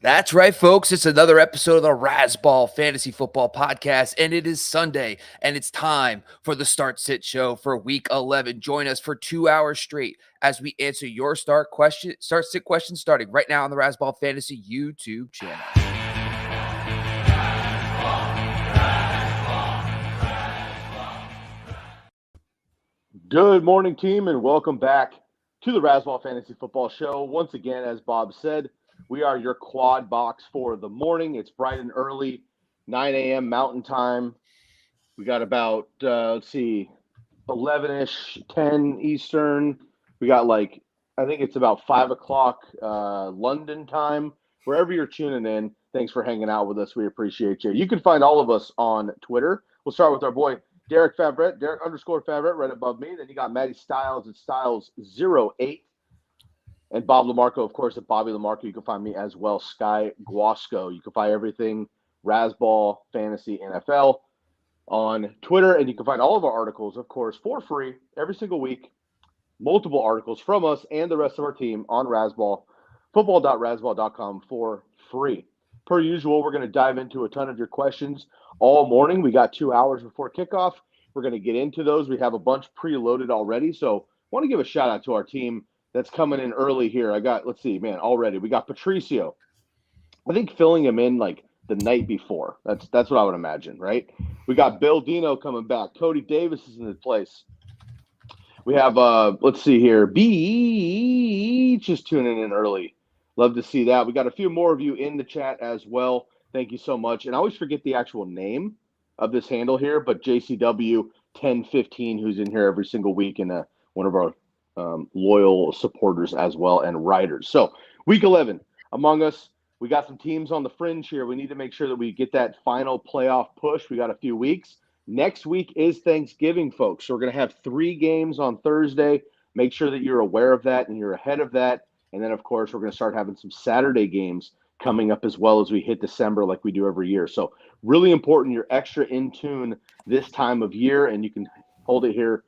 That's right, folks. It's another episode of the Razzball Fantasy Football Podcast, and it is Sunday, and it's time for the Start Sit Show for Week 11. Join us for 2 hours straight as we answer your start sit questions starting right now on the Razzball Fantasy YouTube channel. Good morning, team, and welcome back to the Razzball Fantasy Football Show. Once again, as Bob said, we are your quad box for the morning. It's bright and early, 9 a.m. Mountain Time. We got about, 11-ish, 10 Eastern. We got I think it's about 5 o'clock London time. Wherever you're tuning in, thanks for hanging out with us. We appreciate you. You can find all of us on Twitter. We'll start with our boy, Derek _Favret right above me. Then you got Maddie Styles at Styles08. And Bob Lamarco, of course, at Bobby Lamarco. You can find me as well, Sky Guasco. You can find everything Razzball Fantasy NFL on Twitter. And you can find all of our articles, of course, for free every single week. Multiple articles from us and the rest of our team on Razzball, football.razzball.com for free. Per usual, we're going to dive into a ton of your questions all morning. We got 2 hours before kickoff. We're going to get into those. We have a bunch preloaded already. So I want to give a shout out to our team that's coming in early here. Already we got Patricio. I think filling him in like the night before. That's what I would imagine, right? We got Bill Dino coming back. Cody Davis is in the place. We have B just tuning in early. Love to see that. We got a few more of you in the chat as well. Thank you so much. And I always forget the actual name of this handle here, but JCW1015, who's in here every single week and one of our loyal supporters as well and writers. So week 11 among us, we got some teams on the fringe here. We need to make sure that we get that final playoff push. We got a few weeks. Next week is Thanksgiving, folks. So we're going to have 3 games on Thursday. Make sure that you're aware of that and you're ahead of that. And then, of course, we're going to start having some Saturday games coming up as well as we hit December like we do every year. So really important. You're extra in tune this time of year, and you can hold it here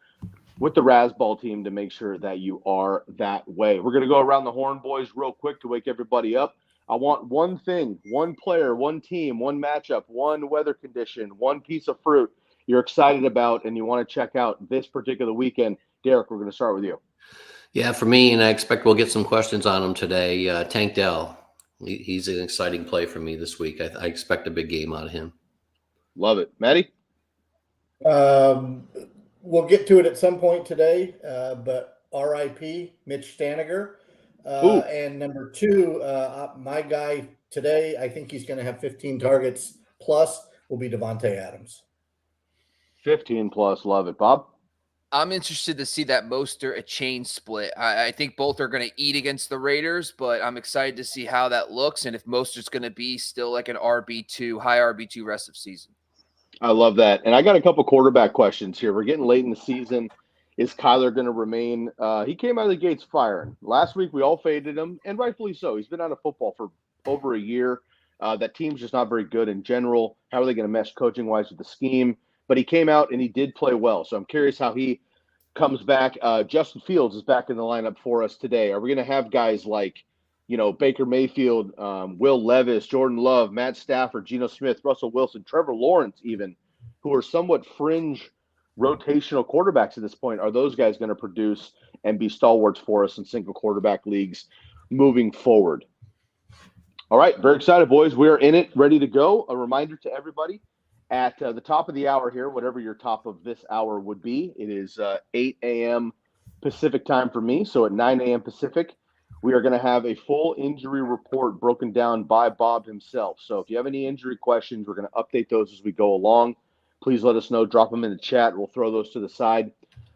with the Razzball team to make sure that you are that way. We're going to go around the horn, boys, real quick to wake everybody up. I want one thing, one player, one team, one matchup, one weather condition, one piece of fruit you're excited about and you want to check out this particular weekend. Derek, we're going to start with you. Yeah, for me, and I expect we'll get some questions on him today. Tank Dell, he's an exciting play for me this week. I expect a big game out of him. Love it. Maddie? We'll get to it at some point today, but RIP, Mitch Staniger. And number 2, my guy today, I think he's going to have 15 targets plus, will be Devontae Adams. 15 plus. Love it. Bob? I'm interested to see that Mostert a chain split. I think both are going to eat against the Raiders, but I'm excited to see how that looks and if Mostert's going to be still like an RB2, high RB2 rest of season. I love that. And I got a couple quarterback questions here. We're getting late in the season. Is Kyler going to remain? He came out of the gates firing. Last week, we all faded him, and rightfully so. He's been out of football for over a year. That team's just not very good in general. How are they going to mesh coaching-wise with the scheme? But he came out, and he did play well. So I'm curious how he comes back. Justin Fields is back in the lineup for us today. Are we going to have guys like, Baker Mayfield, Will Levis, Jordan Love, Matt Stafford, Geno Smith, Russell Wilson, Trevor Lawrence even, who are somewhat fringe rotational quarterbacks at this point? Are those guys going to produce and be stalwarts for us in single quarterback leagues moving forward? All right, very excited, boys. We are in it, ready to go. A reminder to everybody at the top of the hour here, whatever your top of this hour would be, it is 8 a.m. Pacific time for me, so at 9 a.m. Pacific, we are going to have a full injury report broken down by Bob himself. So if you have any injury questions, we're going to update those as we go along. Please let us know. Drop them in the chat. We'll throw those to the side.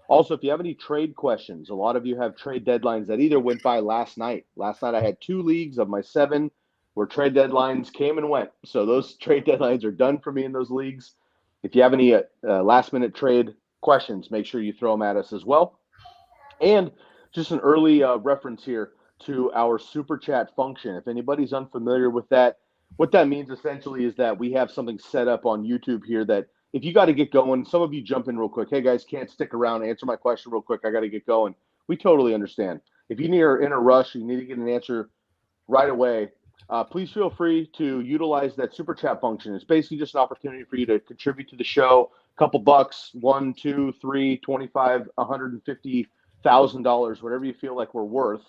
Also, if you have any trade questions, a lot of you have trade deadlines that either went by last night. Last night I had 2 leagues of my 7 where trade deadlines came and went. So those trade deadlines are done for me in those leagues. If you have any last-minute trade questions, make sure you throw them at us as well. And just an early reference here to our Super Chat function. If anybody's unfamiliar with that, what that means essentially is that we have something set up on YouTube here that if you got to get going, some of you jump in real quick. Hey, guys, can't stick around. Answer my question real quick. I got to get going. We totally understand. If you are in a rush, you need to get an answer right away, please feel free to utilize that super chat function. It's basically just an opportunity for you to contribute to the show. A couple bucks, 1, 2, 3, 25, $150,000, whatever you feel like we're worth.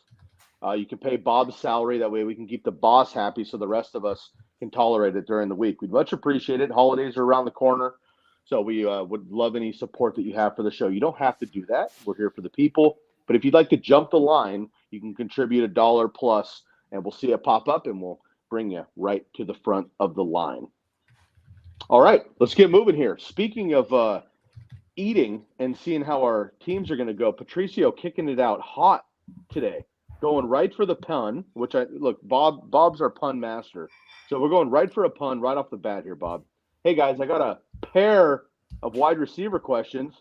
You can pay Bob's salary. That way we can keep the boss happy so the rest of us can tolerate it during the week. We'd much appreciate it. Holidays are around the corner. So we would love any support that you have for the show. You don't have to do that. We're here for the people. But if you'd like to jump the line, you can contribute $1 plus, and we'll see it pop up, and we'll bring you right to the front of the line. All right, let's get moving here. Speaking of eating and seeing how our teams are going to go, Patricio kicking it out hot today, going right for the pun, which Bob's our pun master. So we're going right for a pun right off the bat here, Bob. Hey, guys, I got a pair of wide receiver questions.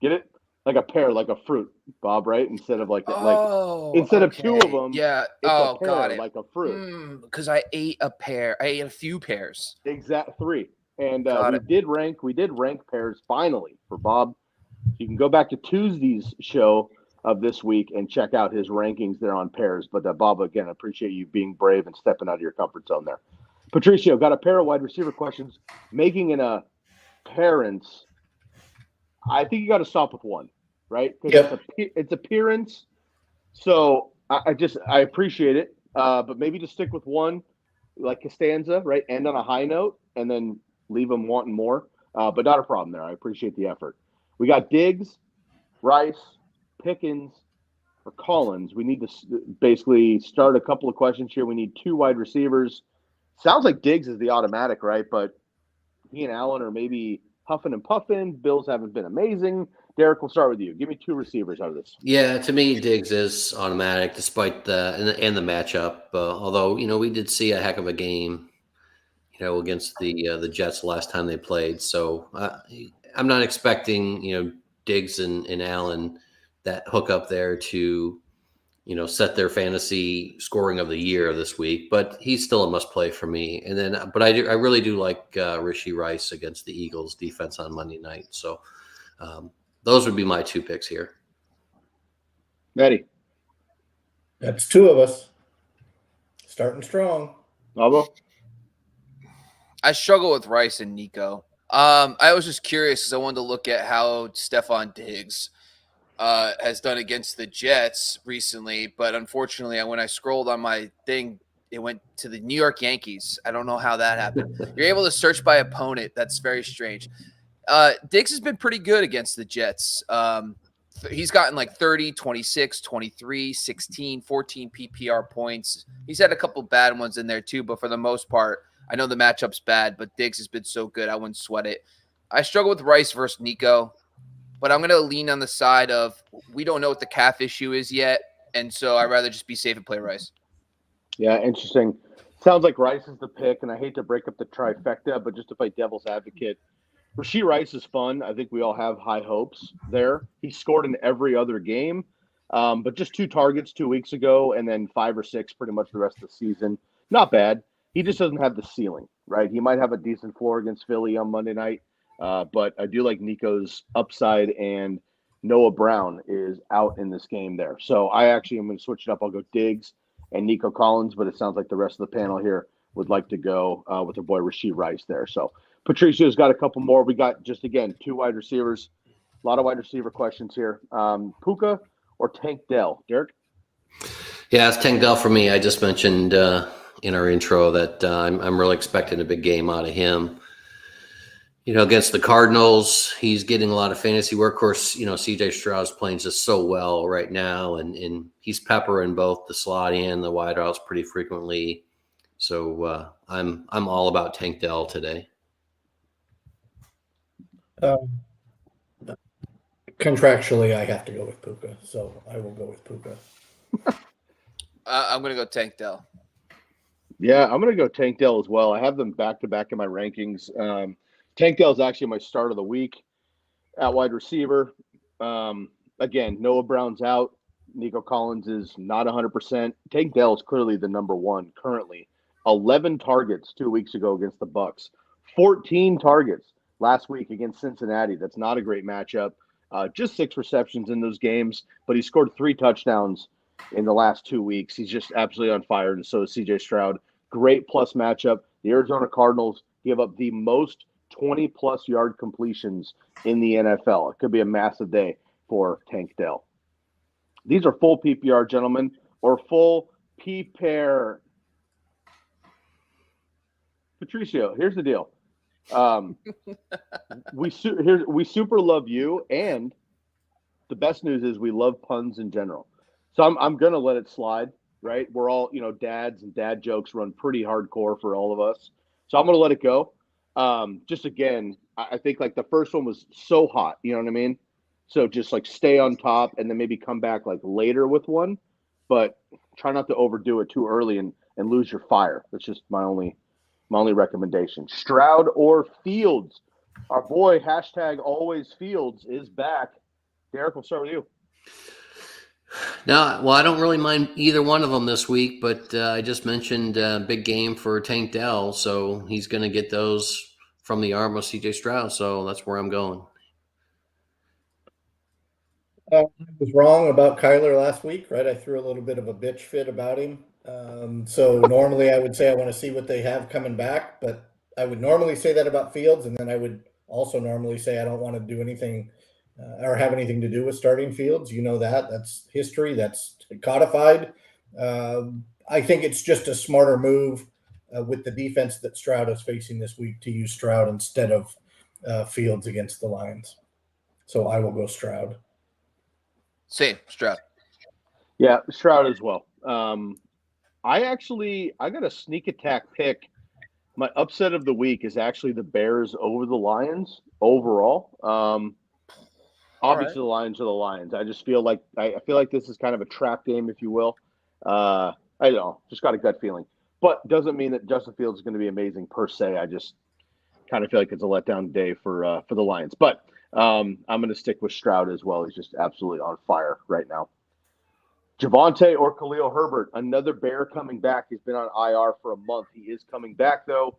Get it? Like a pear, like a fruit, Bob, right? Instead of instead of two of them, yeah. it's a pear, got it. like a fruit. Because I ate a pear. I ate a few pears. Exact 3. And we did rank pairs finally for Bob. You can go back to Tuesday's show of this week and check out his rankings there on pairs. But Bob, again, I appreciate you being brave and stepping out of your comfort zone there. Patricio, got a pair of wide receiver questions. Making an appearance. I think you got to stop with one, right? Because it's appearance. So I appreciate it. But maybe just stick with one, like Costanza, right? End on a high note and then leave them wanting more. But not a problem there. I appreciate the effort. We got Diggs, Rice, Pickens, or Collins. We need to basically start a couple of questions here. We need 2 wide receivers. Sounds like Diggs is the automatic, right? But he and Allen are maybe huffing and puffing. Bills haven't been amazing. Derek, we'll start with you. Give me 2 receivers out of this. Yeah, to me, Diggs is automatic despite the matchup. Although, we did see a heck of a game, against the Jets last time they played. So I'm not expecting, Diggs and Allen, that hook up there to, set their fantasy scoring of the year this week. But he's still a must play for me. And then, but I really do like Rashee Rice against the Eagles defense on Monday night. So those would be my 2 picks here. Maddie. That's 2 of us. Starting strong. Albo? I struggle with Rice and Nico. I was just curious because I wanted to look at how Stephon Diggs has done against the Jets recently. But unfortunately, when I scrolled on my thing, it went to the New York Yankees. I don't know how that happened. You're able to search by opponent. That's very strange. Diggs has been pretty good against the Jets. He's gotten like 30, 26, 23, 16, 14 PPR points. He's had a couple bad ones in there too, but for the most part, I know the matchup's bad, but Diggs has been so good, I wouldn't sweat it. I struggle with Rice versus Nico, but I'm going to lean on the side of we don't know what the calf issue is yet, and so I'd rather just be safe and play Rice. Yeah, interesting. Sounds like Rice is the pick, and I hate to break up the trifecta, but just to play devil's advocate, Rashee Rice is fun. I think we all have high hopes there. He scored in every other game, but just 2 targets 2 weeks ago, and then 5 or 6 pretty much the rest of the season. Not bad. He just doesn't have the ceiling, right? He might have a decent floor against Philly on Monday night, but I do like Nico's upside, and Noah Brown is out in this game there. So I actually am going to switch it up. I'll go Diggs and Nico Collins, but it sounds like the rest of the panel here would like to go with their boy Rashee Rice there. So Patricio's got a couple more. We got just, again, 2 wide receivers. A lot of wide receiver questions here. Puka or Tank Dell? Derek? Yeah, it's Tank Dell for me. I just mentioned in our intro that I'm really expecting a big game out of him. Against the Cardinals, he's getting a lot of fantasy work. Of course, CJ Stroud's playing just so well right now, and he's peppering both the slot and the wide routes pretty frequently. So I'm all about Tank Dell today. Contractually, I have to go with Puka, so I will go with Puka. I'm going to go Tank Dell. Yeah, I'm going to go Tank Dell as well. I have them back-to-back in my rankings. Tank Dell is actually my start of the week at wide receiver. Again, Noah Brown's out. Nico Collins is not 100%. Tank Dell is clearly the number 1 currently. 11 targets 2 weeks ago against the Bucs. 14 targets last week against Cincinnati. That's not a great matchup. Just 6 receptions in those games, but he scored 3 touchdowns in the last 2 weeks. He's just absolutely on fire, and so is CJ Stroud. Great plus matchup. The Arizona Cardinals give up the most 20-plus yard completions in the NFL. It could be a massive day for Tank Dell. These are full PPR, gentlemen, or full P-pair. Patricio, here's the deal. We super love you, and the best news is we love puns in general. So I'm gonna let it slide, right? We're all, dads, and dad jokes run pretty hardcore for all of us. So I'm gonna let it go. Just again, I think like the first one was so hot, you know what I mean? So just like stay on top and then maybe come back like later with one, but try not to overdo it too early and lose your fire. That's just my only recommendation. Stroud or Fields? Our boy #alwaysfields is back. Derek, we'll start with you. No, well, I don't really mind either one of them this week, but I just mentioned big game for Tank Dell, so he's going to get those from the arm of CJ Stroud, so that's where I'm going. I was wrong about Kyler last week, right? I threw a little bit of a bitch fit about him. So normally I would say I want to see what they have coming back, but I would normally say that about Fields, and then I would also normally say I don't want to do anything or have anything to do with starting Fields. You know that. That's history. That's codified. I think it's just a smarter move with the defense that Stroud is facing this week to use Stroud instead of Fields against the Lions. So I will go Stroud. Same, Stroud. Yeah, Stroud as well. I got a sneak attack pick. My upset of the week is actually the Bears over the Lions overall. Obviously, The Lions are the Lions. I just feel like this is kind of a trap game, if you will. I don't know, just got a gut feeling, but doesn't mean that Justin Fields is going to be amazing per se. I just kind of feel like it's a letdown day for the Lions. But I'm going to stick with Stroud as well. He's just absolutely on fire right now. Javonte or Khalil Herbert, another Bear coming back. He's been on IR for a month. He is coming back, though.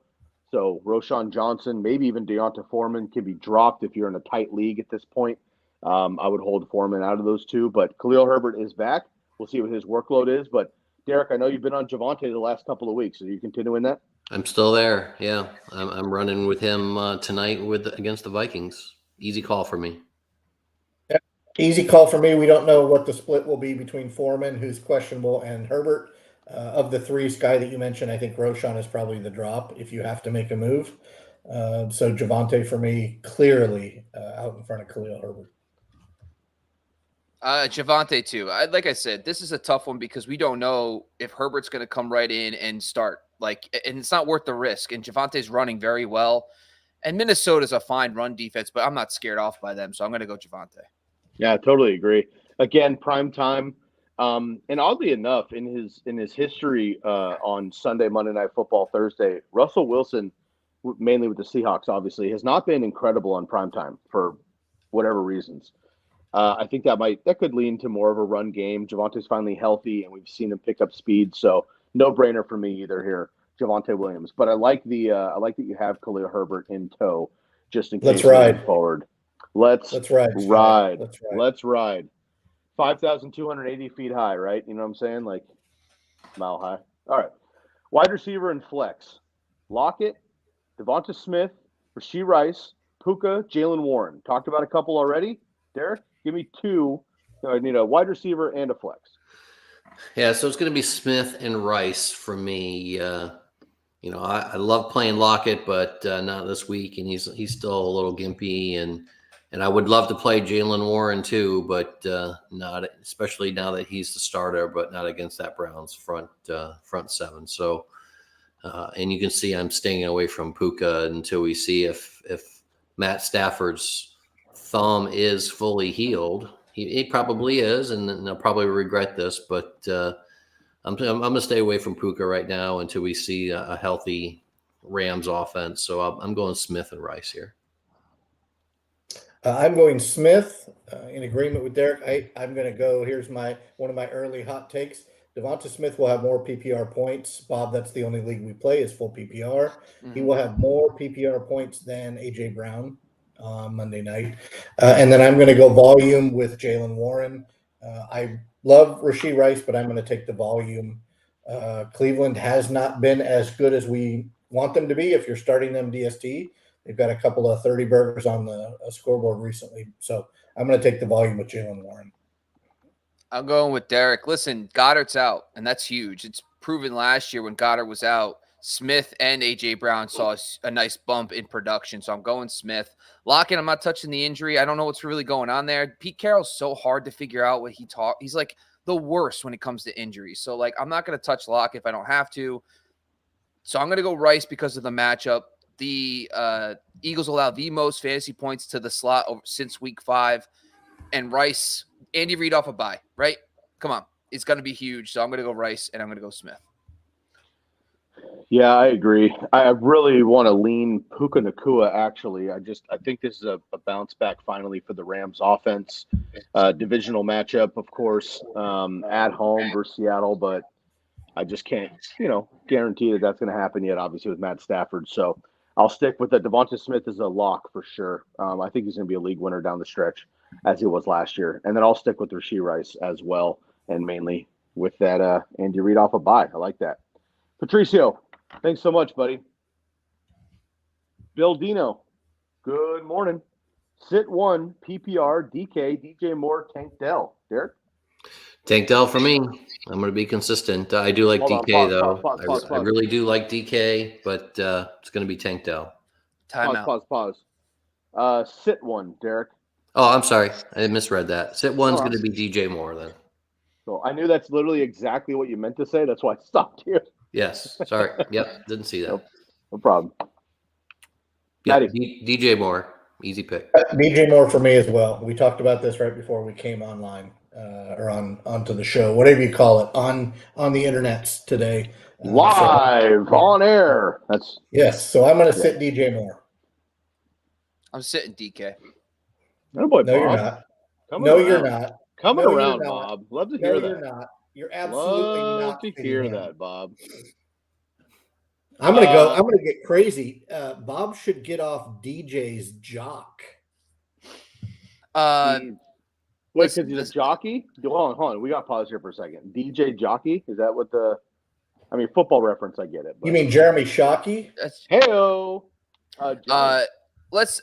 So Roschon Johnson, maybe even Deonta Foreman can be dropped if you're in a tight league at this point. I would hold Foreman out of those two. But Khalil Herbert is back. We'll see what his workload is. But, Derek, I know you've been on Javonte the last couple of weeks. Are you continuing that? I'm still there. Yeah, I'm running with him tonight against the Vikings. Easy call for me. Easy call for me. We don't know what the split will be between Foreman, who's questionable, and Herbert. Of the three, Sky, that you mentioned, I think Roschon is probably the drop if you have to make a move. So Javonte for me, clearly out in front of Khalil Herbert. Javonte too. Like I said, this is a tough one because we don't know if Herbert's going to come right in and start. And it's not worth the risk. And Javonte's running very well. And Minnesota's a fine run defense, but I'm not scared off by them, so I'm going to go Javonte. Yeah, I totally agree. Again, prime time. And oddly enough, in his history on Sunday, Monday Night Football, Thursday, Russell Wilson, mainly with the Seahawks, obviously, has not been incredible on prime time for whatever reasons. I think that could lean to more of a run game. Javonte's finally healthy, and we've seen him pick up speed, so no brainer for me either here, Javonte Williams. But I like that you have Khalil Herbert in tow, just in case moving forward. Let's ride. Let's ride. 5,280 feet high, right? You know what I'm saying? Like mile high. All right. Wide receiver and flex. Lockett, Devonta Smith, Rashee Rice, Puka, Jalen Warren. Talked about a couple already. Derek, give me two. I need a wide receiver and a flex. Yeah, so it's going to be Smith and Rice for me. I love playing Lockett, but not this week, and he's still a little gimpy, and I would love to play Jalen Warren too, but not, especially now that he's the starter, but not against that Browns front seven. So, and you can see I'm staying away from Puka until we see if Matt Stafford's thumb is fully healed. He probably is, and they'll probably regret this, but I'm going to stay away from Puka right now until we see a healthy Rams offense. So I'm going Smith and Rice here. I'm going Smith in agreement with Derek. I'm going to go. Here's one of my early hot takes. Devonta Smith will have more PPR points. Bob, that's the only league we play is full PPR. Mm-hmm. He will have more PPR points than A.J. Brown on Monday night. And then I'm going to go volume with Jalen Warren. I Love Rashee Rice, but I'm going to take the volume. Cleveland has not been as good as we want them to be. If you're starting them DST, they've got a couple of 30 burgers on the scoreboard recently. So I'm going to take the volume with Jaylen Warren. I'm going with Derek. Listen, Goddard's out, and that's huge. It's proven last year when Goddard was out, Smith and A.J. Brown saw a nice bump in production, so I'm going Smith. Lockett, I'm not touching the injury. I don't know what's really going on there. Pete Carroll's so hard to figure out what he's like the worst when it comes to injuries. So, like, I'm not going to touch Lockett if I don't have to. So I'm going to go Rice because of the matchup. The Eagles allow the most fantasy points to the slot since week 5, and Rice – Andy Reid off a bye, right? Come on. It's going to be huge. So I'm going to go Rice, and I'm going to go Smith. Yeah, I agree. I really want to lean Puka Nacua, actually. I think this is a bounce back finally for the Rams offense. Divisional matchup, of course, at home versus Seattle, but I just can't, guarantee that that's going to happen yet, obviously, with Matt Stafford. So I'll stick with that. Devonta Smith is a lock for sure. I think he's going to be a league winner down the stretch, as he was last year. And then I'll stick with Rashee Rice as well, and mainly with that Andy Reid off a bye. I like that. Patricio, thanks so much, buddy. Bill Dino, good morning. Sit 1, PPR, DK, DJ Moore, Tank Dell. Derek? Tank Dell for me. I'm going to be consistent. I do like Hold DK, on, though. pause. I really do like DK, but it's going to be Tank Dell. Pause. Sit 1, Derek. Oh, I'm sorry. I misread that. Sit 1's going to be DJ Moore, then. So I knew that's literally exactly what you meant to say. That's why I stopped you. Yes. Sorry. Yep. Didn't see that. No problem. Yeah, DJ Moore. Easy pick. DJ Moore for me as well. We talked about this right before we came online or onto the show, whatever you call it, on the internets today. Live on air. So I'm going to sit DJ Moore. I'm sitting DK. No, boy, no, Bob. You're not. You're not. Coming around, Bob. Love to hear that. You're not. You're absolutely not. Love to hear that, Bob. I'm gonna get crazy. Bob should get off DJ's jock. Wait, because he's a jockey? Hold on. We got to pause here for a second. DJ jockey? Is that what football reference, I get it. But... You mean Jeremy Shockey? Hey-o. Let's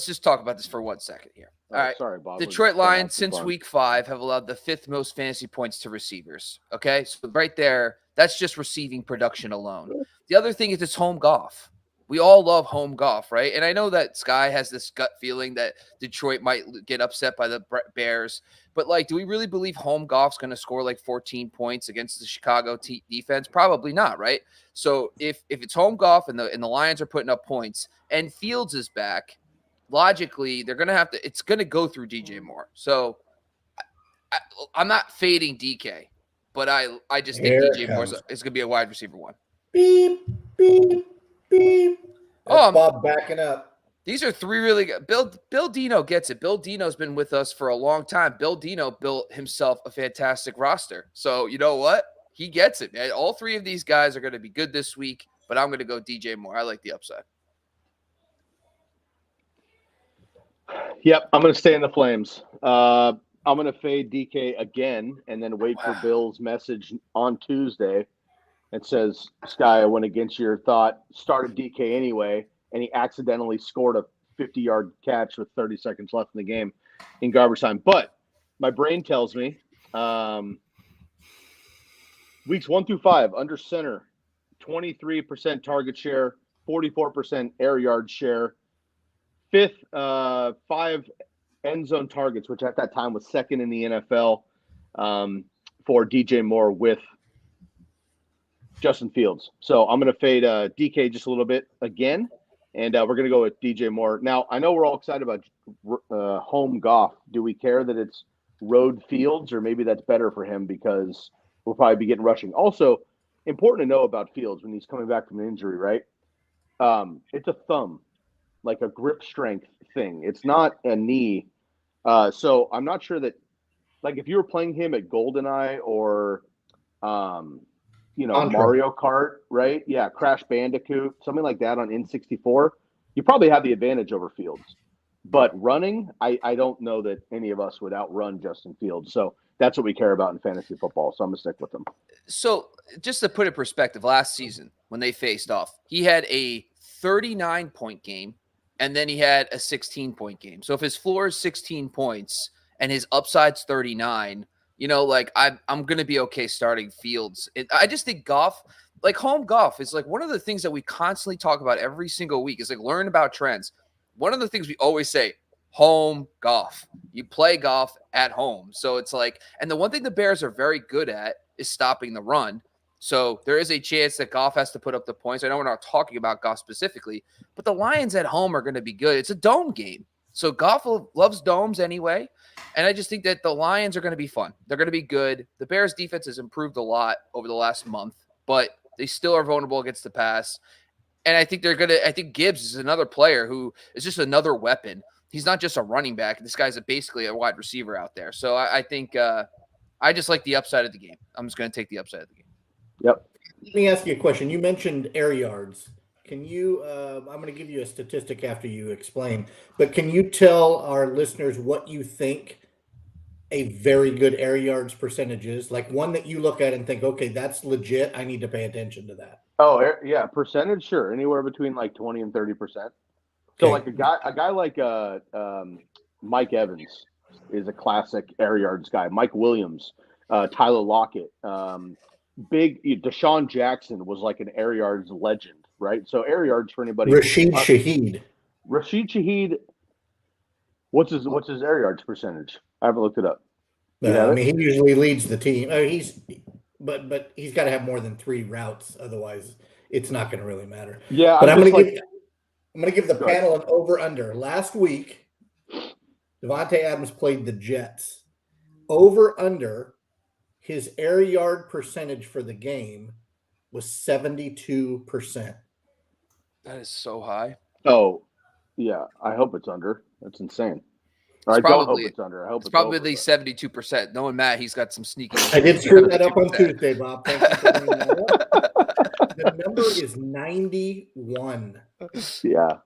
just talk about this for 1 second here. All right. Sorry, Bob. Detroit Lions, since week 5, have allowed the 5th most fantasy points to receivers. Okay. So right there, that's just receiving production alone. The other thing is it's home golf. We all love home golf, right? And I know that Sky has this gut feeling that Detroit might get upset by the Bears. But, do we really believe home golf's going to score 14 points against the Chicago defense? Probably not, right? So if it's home golf and the Lions are putting up points and Fields is back, logically, they're going to have to – it's going to go through DJ Moore. So I'm not fading DK, but I just think DJ Moore is going to be a wide receiver 1. Beep, beep, beep. That's Bob backing up. These are 3 really good. Bill Dino gets it. Bill Dino's been with us for a long time. Bill Dino built himself a fantastic roster. So you know what? He gets it, man. All 3 of these guys are going to be good this week, but I'm going to go DJ Moore. I like the upside. Yep, I'm going to stay in the Flames. I'm going to fade DK again and then wait for Bill's message on Tuesday. It says, Sky, I went against your thought, started DK anyway, and he accidentally scored a 50-yard catch with 30 seconds left in the game in garbage time. But my brain tells me weeks 1 through 5, under center, 23% target share, 44% air yard share, 5th, 5 end zone targets, which at that time was 2nd in the NFL for DJ Moore with Justin Fields. So I'm going to fade DK just a little bit again, and we're going to go with DJ Moore. Now, I know we're all excited about home golf. Do we care that it's road fields, or maybe that's better for him because we'll probably be getting rushing? Also, important to know about Fields when he's coming back from an injury, right? It's a thumb, like a grip strength thing. It's not a knee. So I'm not sure that, if you were playing him at GoldenEye or Mario Kart, right? Yeah, Crash Bandicoot, something like that on N64, you probably have the advantage over Fields. But running, I don't know that any of us would outrun Justin Fields. So That's what we care about in fantasy football. So I'm gonna stick with him. So just to put it in perspective, last season when they faced off, he had a 39-point game, and then he had a 16-point game. So if his floor is 16 points and his upside's 39, I'm going to be okay starting Fields. I just think Goff, like home Goff, is like one of the things that we constantly talk about every single week is like learn about trends. One of the things we always say, home Goff. You play Goff at home. So it's like, and the one thing the Bears are very good at is stopping the run. So there is a chance that Goff has to put up the points. I know we're not talking about Goff specifically, but the Lions at home are going to be good. It's a dome game. So Goff loves domes anyway. And I just think that the Lions are going to be fun. They're going to be good. The Bears defense has improved a lot over the last month, but they still are vulnerable against the pass. And I think I think Gibbs is another player who is just another weapon. He's not just a running back. This guy's basically a wide receiver out there. So I think I just like the upside of the game. I'm just going to take the upside of the game. Yep. Let me ask you a question. You mentioned air yards. Can you, I'm going to give you a statistic after you explain, but can you tell our listeners what you think a very good air yards percentage is? Like one that you look at and think, okay, that's legit. I need to pay attention to that. Oh, yeah. Percentage, sure. Anywhere between like 20 and 30%. So like a guy like Mike Evans is a classic air yards guy. Mike Williams, Tyler Lockett, big Deshaun Jackson was like an air yards legend, right? So air yards for anybody. Rashid Shaheed. What's his air yards percentage? I haven't looked it up. I mean, he usually leads the team. But he's got to have more than 3 routes, otherwise it's not going to really matter. Yeah, but I'm going to give the panel an over/under. Last week, Davante Adams played the Jets. Over/under, his air yard percentage for the game was 72%. That is so high. Oh, yeah. I hope it's under. That's insane. Or I don't hope it's under. I hope it's probably at least 72%. Knowing Matt, he's got some sneaky. I did screw that up on Tuesday, Bob. Thank you for bringing that up. The number is 91. Yeah.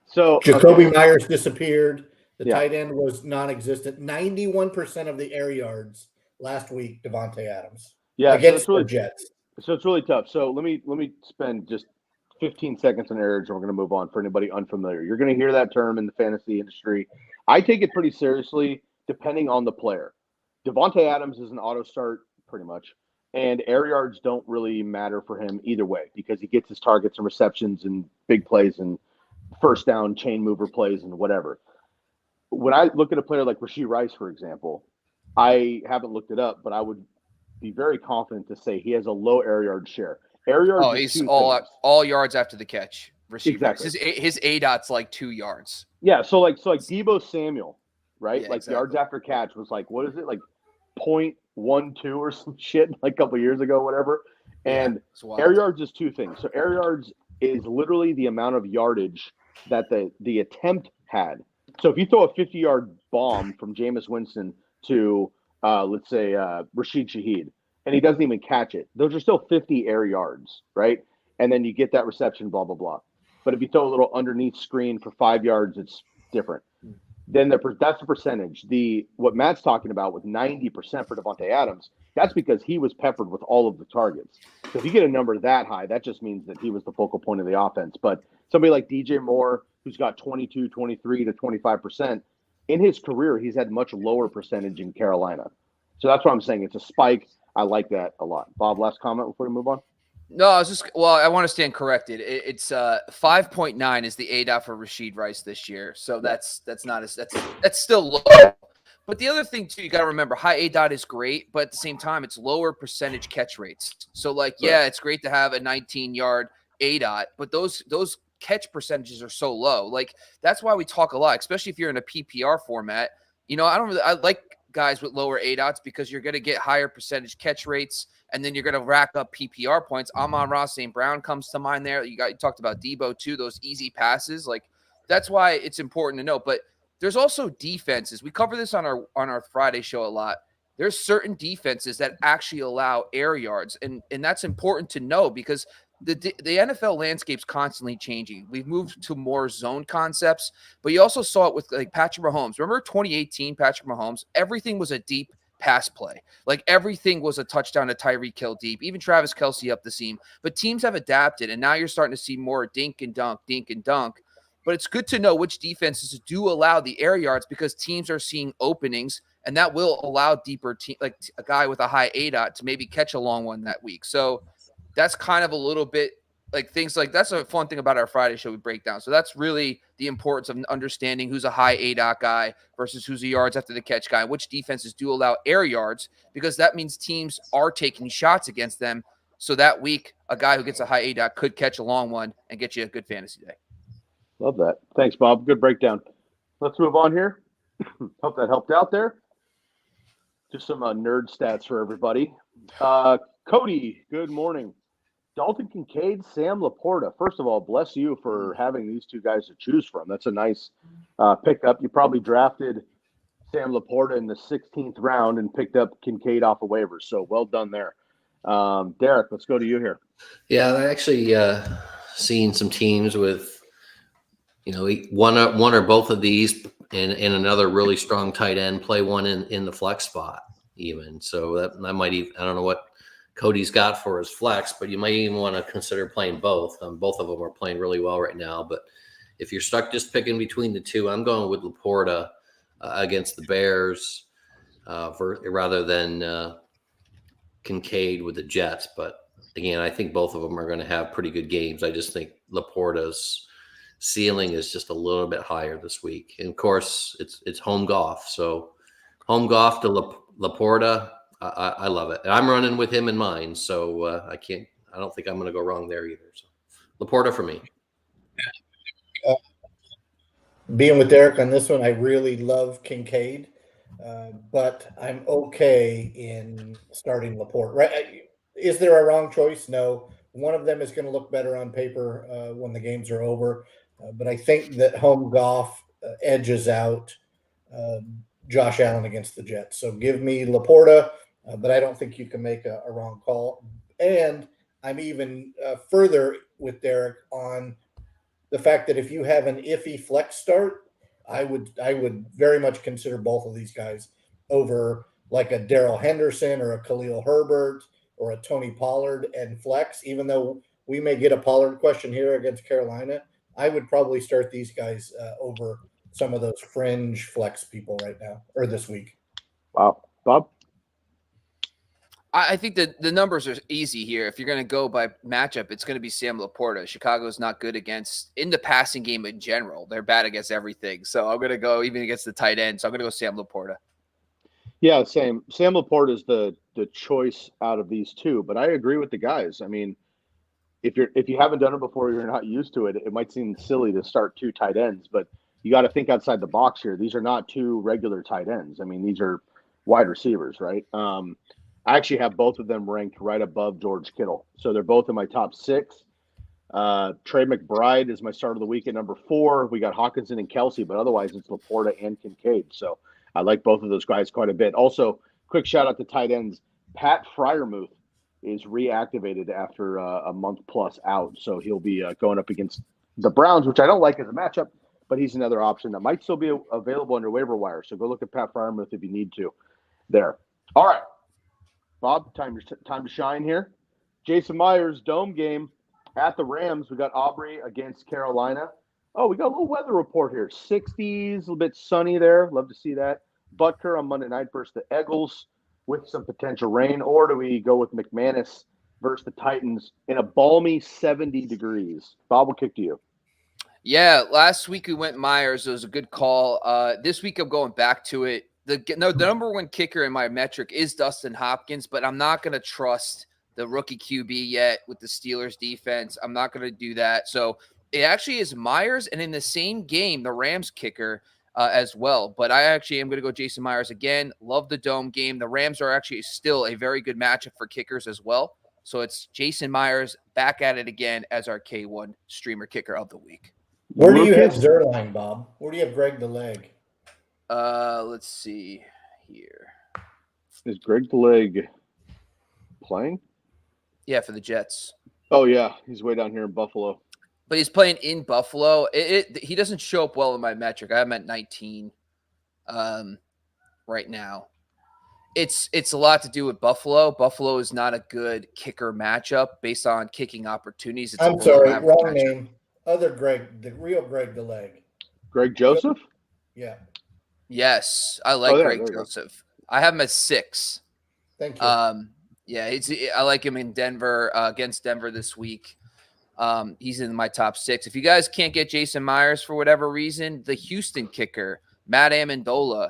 So Jacoby Myers disappeared. The tight end was non-existent. 91% of the air yards last week, Davante Adams. Yeah, against the Jets. So it's really tough. So let me spend just 15 seconds on air yards, and we're going to move on for anybody unfamiliar. You're going to hear that term in the fantasy industry. I take it pretty seriously, depending on the player. Davante Adams is an auto start, pretty much, and air yards don't really matter for him either way because he gets his targets and receptions and big plays and first down chain mover plays and whatever. When I look at a player like Rashee Rice, for example, I haven't looked it up, but I would be very confident to say he has a low air yard share. Air yards. Oh, he's all yards after the catch. Exactly. His ADOT's like 2 yards. Yeah. So like Deebo Samuel, right? Yeah, like exactly. Yards after catch was like, what is it? Like 0.12 or some shit like a couple years ago, whatever. And air yards is 2 things. So air yards is literally the amount of yardage that the attempt had. So if you throw a 50-yard bomb from Jameis Winston to let's say Rashid Shaheed, and he doesn't even catch it, those are still 50 air yards, right? And then you get that reception, blah, blah, blah. But if you throw a little underneath screen for 5 yards, it's different. Then that's the percentage. What Matt's talking about with 90% for Davante Adams, that's because he was peppered with all of the targets. So if you get a number that high, that just means that he was the focal point of the offense. But somebody like DJ Moore, who's got 22, 23 to 25%, in his career, he's had much lower percentage in Carolina. So that's what I'm saying. It's a spike. I like that a lot. Bob, last comment before we move on? No, I want to stand corrected. It's 5.9 is the ADOT for Rashid Rice this year. So that's still low. But the other thing too, you got to remember, high ADOT is great, but at the same time, it's lower percentage catch rates. So it's great to have a 19-yard ADOT, but those catch percentages are so low. Like that's why we talk a lot, especially if you're in a PPR format. I like guys with lower ADOTs because you're going to get higher percentage catch rates, and then you're going to rack up PPR points. Amon-Ra St. Brown comes to mind there. You talked about Debo too, those easy passes. Like that's why it's important to know. But there's also defenses. We cover this on our Friday show a lot. There's certain defenses that actually allow air yards, and that's important to know because the NFL landscape's constantly changing. We've moved to more zone concepts, but you also saw it with like Patrick Mahomes. Remember 2018 Patrick Mahomes? Everything was a deep pass play. Like everything was a touchdown to Tyreek Hill deep, even Travis Kelce up the seam. But teams have adapted, and now you're starting to see more dink and dunk, dink and dunk. But it's good to know which defenses do allow the air yards because teams are seeing openings, and that will allow deeper like a guy with a high ADOT to maybe catch a long one that week. So that's kind of a little bit like things like that's a fun thing about our Friday show we break down. So that's really the importance of understanding who's a high ADOT guy versus who's a yards after the catch guy, which defenses do allow air yards, because that means teams are taking shots against them. So that week, a guy who gets a high ADOT could catch a long one and get you a good fantasy day. Love that. Thanks, Bob. Good breakdown. Let's move on here. Hope that helped out there. Just some nerd stats for everybody. Cody, good morning. Dalton Kincaid, Sam Laporta. First of all, bless you for having these two guys to choose from. That's a nice pickup. You probably drafted Sam Laporta in the 16th round and picked up Kincaid off of waivers. So well done there. Derek, let's go to you here. Yeah, I actually seen some teams with, one or both of these and another really strong tight end play one in the flex spot even. So that might even, I don't know what Cody's got for his flex, but you might even want to consider playing both. Both of them are playing really well right now. But if you're stuck just picking between the two, I'm going with Laporta against the Bears rather than Kincaid with the Jets. But again, I think both of them are going to have pretty good games. I just think Laporta's ceiling is just a little bit higher this week. And of course, it's home golf. So home golf to Laporta, I love it. And I'm running with him in mind. So I don't think I'm going to go wrong there either. So Laporta for me. Being with Derek on this one, I really love Kincaid, but I'm okay in starting Laporta. Right? Is there a wrong choice? No. One of them is going to look better on paper when the games are over. But I think that home golf edges out Josh Allen against the Jets. So give me Laporta, but I don't think you can make a wrong call. And I'm even further with Derek on the fact that if you have an iffy flex start, I would very much consider both of these guys over like a Darrell Henderson or a Khalil Herbert or a Tony Pollard and flex. Even though we may get a Pollard question here against Carolina, I would probably start these guys over some of those fringe flex people right now or this week. Wow. Bob? I think that the numbers are easy here. If you're going to go by matchup, it's going to be Sam Laporta. Chicago's not good in the passing game in general. They're bad against everything. So I'm going to go even against the tight end. So I'm going to go Sam Laporta. Yeah, same. Sam Laporta is the choice out of these two, but I agree with the guys. I mean, if you haven't done it before, you're not used to it. It might seem silly to start two tight ends, but you got to think outside the box here. These are not two regular tight ends. I mean, these are wide receivers, right? I actually have both of them ranked right above George Kittle. So they're both in my top 6. Trey McBride is my start of the week at number 4. We got Hawkinson and Kelce, but otherwise it's Laporta and Kincaid. So I like both of those guys quite a bit. Also, quick shout out to tight ends. Pat Freiermuth is reactivated after a month plus out. So he'll be going up against the Browns, which I don't like as a matchup, but he's another option that might still be available on your waiver wire. So go look at Pat Freiermuth if you need to there. All right. Bob, time to shine here. Jason Myers, dome game at the Rams. We got Aubrey against Carolina. Oh, we got a little weather report here. 60s, a little bit sunny there. Love to see that. Butker on Monday night versus the Eagles with some potential rain. Or do we go with McManus versus the Titans in a balmy 70 degrees? Bob, will kick to you. Yeah, last week we went Myers. It was a good call. This week I'm going back to it. The number one kicker in my metric is Dustin Hopkins, but I'm not going to trust the rookie QB yet with the Steelers defense. I'm not going to do that. So it actually is Myers, and in the same game, the Rams kicker as well. But I actually am going to go Jason Myers again. Love the dome game. The Rams are actually still a very good matchup for kickers as well. So it's Jason Myers back at it again as our K1 streamer kicker of the week. Where do you have Zerline, Bob? Where do you have Greg the Leg? Let's see here. Is Greg the Leg playing? Yeah, for the Jets. Oh yeah, he's way down here in Buffalo. But he's playing in Buffalo. He doesn't show up well in my metric. I'm at 19 right now. It's a lot to do with Buffalo. Buffalo is not a good kicker matchup based on kicking opportunities. It's I'm sorry, wrong name. Other Greg, the real Greg the Leg. Greg Joseph? Yeah. Yes, I like Greg Joseph. I have him as 6. Thank you. Yeah, I like him in Denver against Denver this week. He's in my top 6. If you guys can't get Jason Myers for whatever reason, the Houston kicker, Matt Amendola,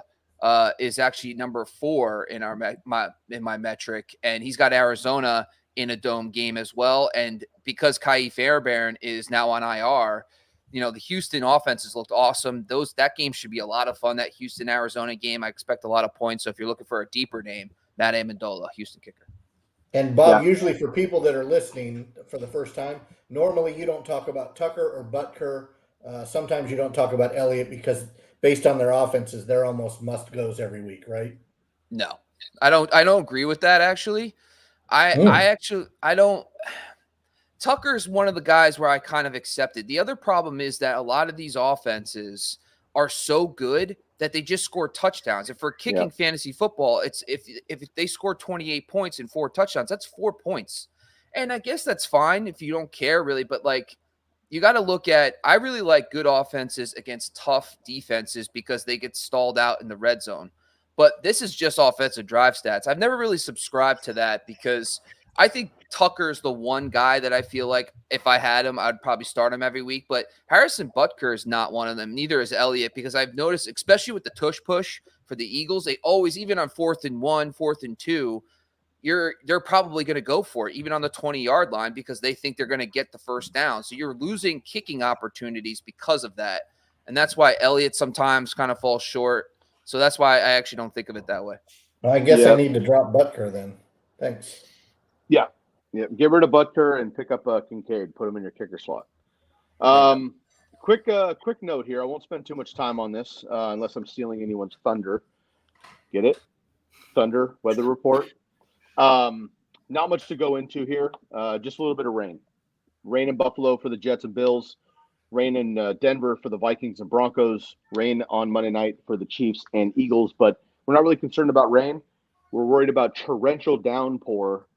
is actually number 4 in my metric, and he's got Arizona in a dome game as well. And because Kai Fairbairn is now on IR, the Houston offenses looked awesome. That game should be a lot of fun. That Houston Arizona game, I expect a lot of points. So if you're looking for a deeper name, Matt Amendola, Houston kicker. And Bob, usually for people that are listening for the first time, normally you don't talk about Tucker or Butker. Sometimes you don't talk about Elliott because based on their offenses, they're almost must-goes every week, right? No, I don't agree with that, actually. I don't. Tucker's one of the guys where I kind of accepted. The other problem is that a lot of these offenses are so good that they just score touchdowns. If we're kicking fantasy football, it's if they score 28 points and 4 touchdowns, that's 4 points. And I guess that's fine if you don't care really, but you got to look at, I really like good offenses against tough defenses because they get stalled out in the red zone. But this is just offensive drive stats. I've never really subscribed to that because I think Tucker's the one guy that I feel like if I had him, I'd probably start him every week. But Harrison Butker is not one of them. Neither is Elliott, because I've noticed, especially with the tush push for the Eagles, they always, even on 4th and 1, 4th and 2, they're probably going to go for it, even on the 20-yard line, because they think they're going to get the first down. So you're losing kicking opportunities because of that. And that's why Elliott sometimes kind of falls short. So that's why I actually don't think of it that way. Well, I guess I need to drop Butker then. Thanks. Yeah. Get rid of Butker and pick up Kincaid. Put him in your kicker slot. Quick note here. I won't spend too much time on this unless I'm stealing anyone's thunder. Get it? Thunder weather report. Not much to go into here. Just a little bit of rain. Rain in Buffalo for the Jets and Bills. Rain in Denver for the Vikings and Broncos. Rain on Monday night for the Chiefs and Eagles. But we're not really concerned about rain. We're worried about torrential downpour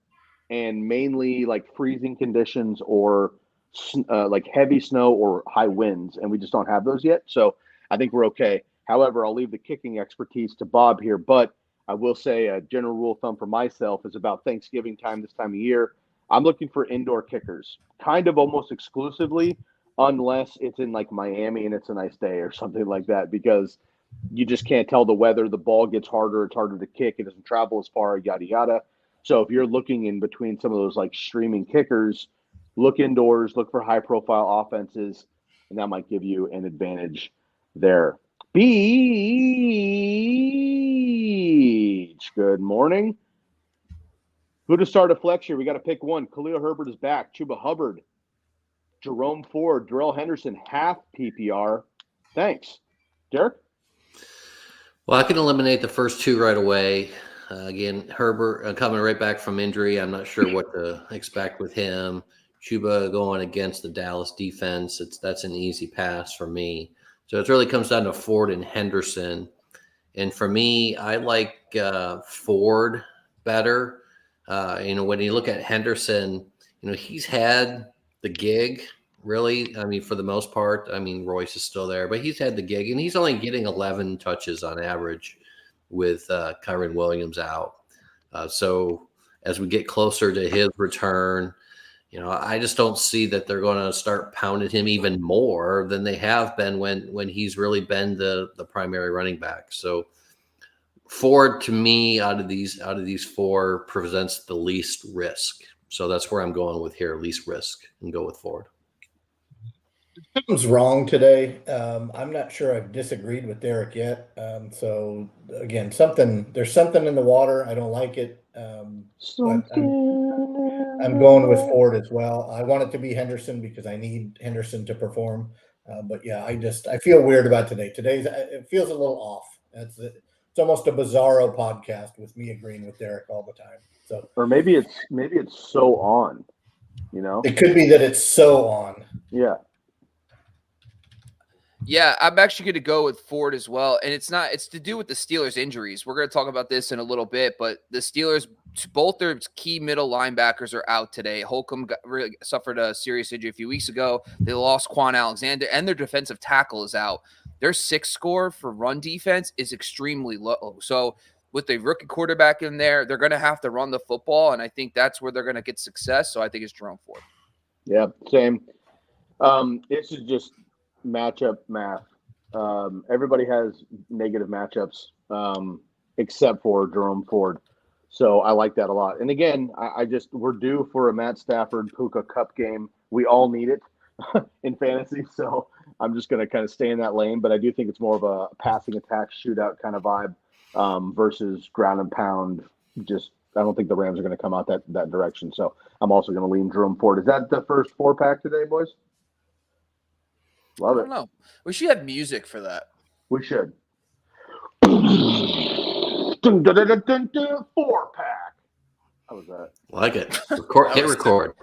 and mainly freezing conditions or heavy snow or high winds. And we just don't have those yet. So I think we're okay. However, I'll leave the kicking expertise to Bob here. But I will say a general rule of thumb for myself is about Thanksgiving time, this time of year, I'm looking for indoor kickers, kind of almost exclusively, unless it's in Miami and it's a nice day or something like that, because you just can't tell the weather. The ball gets harder. It's harder to kick. It doesn't travel as far, yada, yada. So if you're looking in between some of those streaming kickers, look indoors, look for high profile offenses, and that might give you an advantage there. Beach. Good morning. Who to start a flex here? We got to pick one. Khalil Herbert is back. Chuba Hubbard, Jerome Ford, Darrell Henderson, half PPR. Thanks. Derek? Well, I can eliminate the first 2 right away. Again, Herbert coming right back from injury. I'm not sure what to expect with him. Chuba going against the Dallas defense. That's an easy pass for me. So it really comes down to Ford and Henderson. And for me, I like Ford better. When you look at Henderson, he's had the gig, really. I mean, for the most part. I mean, Royce is still there, but he's had the gig, and he's only getting 11 touches on average with Kyren Williams out. So as we get closer to his return, I just don't see that they're going to start pounding him even more than they have been when he's really been the primary running back. So Ford, to me, out of these 4, presents the least risk. So that's where I'm going with here, least risk, and go with Ford. Something's wrong today. I'm not sure I've disagreed with Derek yet. So again, there's something in the water. I don't like it. But I'm going with Ford as well. I want it to be Henderson because I need Henderson to perform. But yeah, I feel weird about today. It feels a little off. It's almost a bizarro podcast with me agreeing with Derek all the time. So, or maybe it's so on. You know, It could be that it's so on. yeah. Yeah, I'm actually going to go with Ford as well. And it's to do with the Steelers' injuries. We're going to talk about this in a little bit, but the Steelers, both their key middle linebackers are out today. Holcomb really suffered a serious injury a few weeks ago. They lost Quan Alexander, and their defensive tackle is out. Their 6 score for run defense is extremely low. So with a rookie quarterback in there, they're going to have to run the football, and I think that's where they're going to get success. So I think it's Jerome Ford. Yeah, same. It's just matchup math. Everybody has negative matchups except for Jerome Ford. So I like that a lot. And again, we're due for a Matt Stafford Puka Cup game. We all need it in fantasy. So I'm just going to kind of stay in that lane. But I do think it's more of a passing attack shootout kind of vibe versus ground and pound. I don't think the Rams are going to come out that direction. So I'm also going to lean Jerome Ford. Is that the first 4-pack today, boys? Love it. I don't know. We should have music for that. We should. 4-pack. How was that? Like it. Record. Hit record.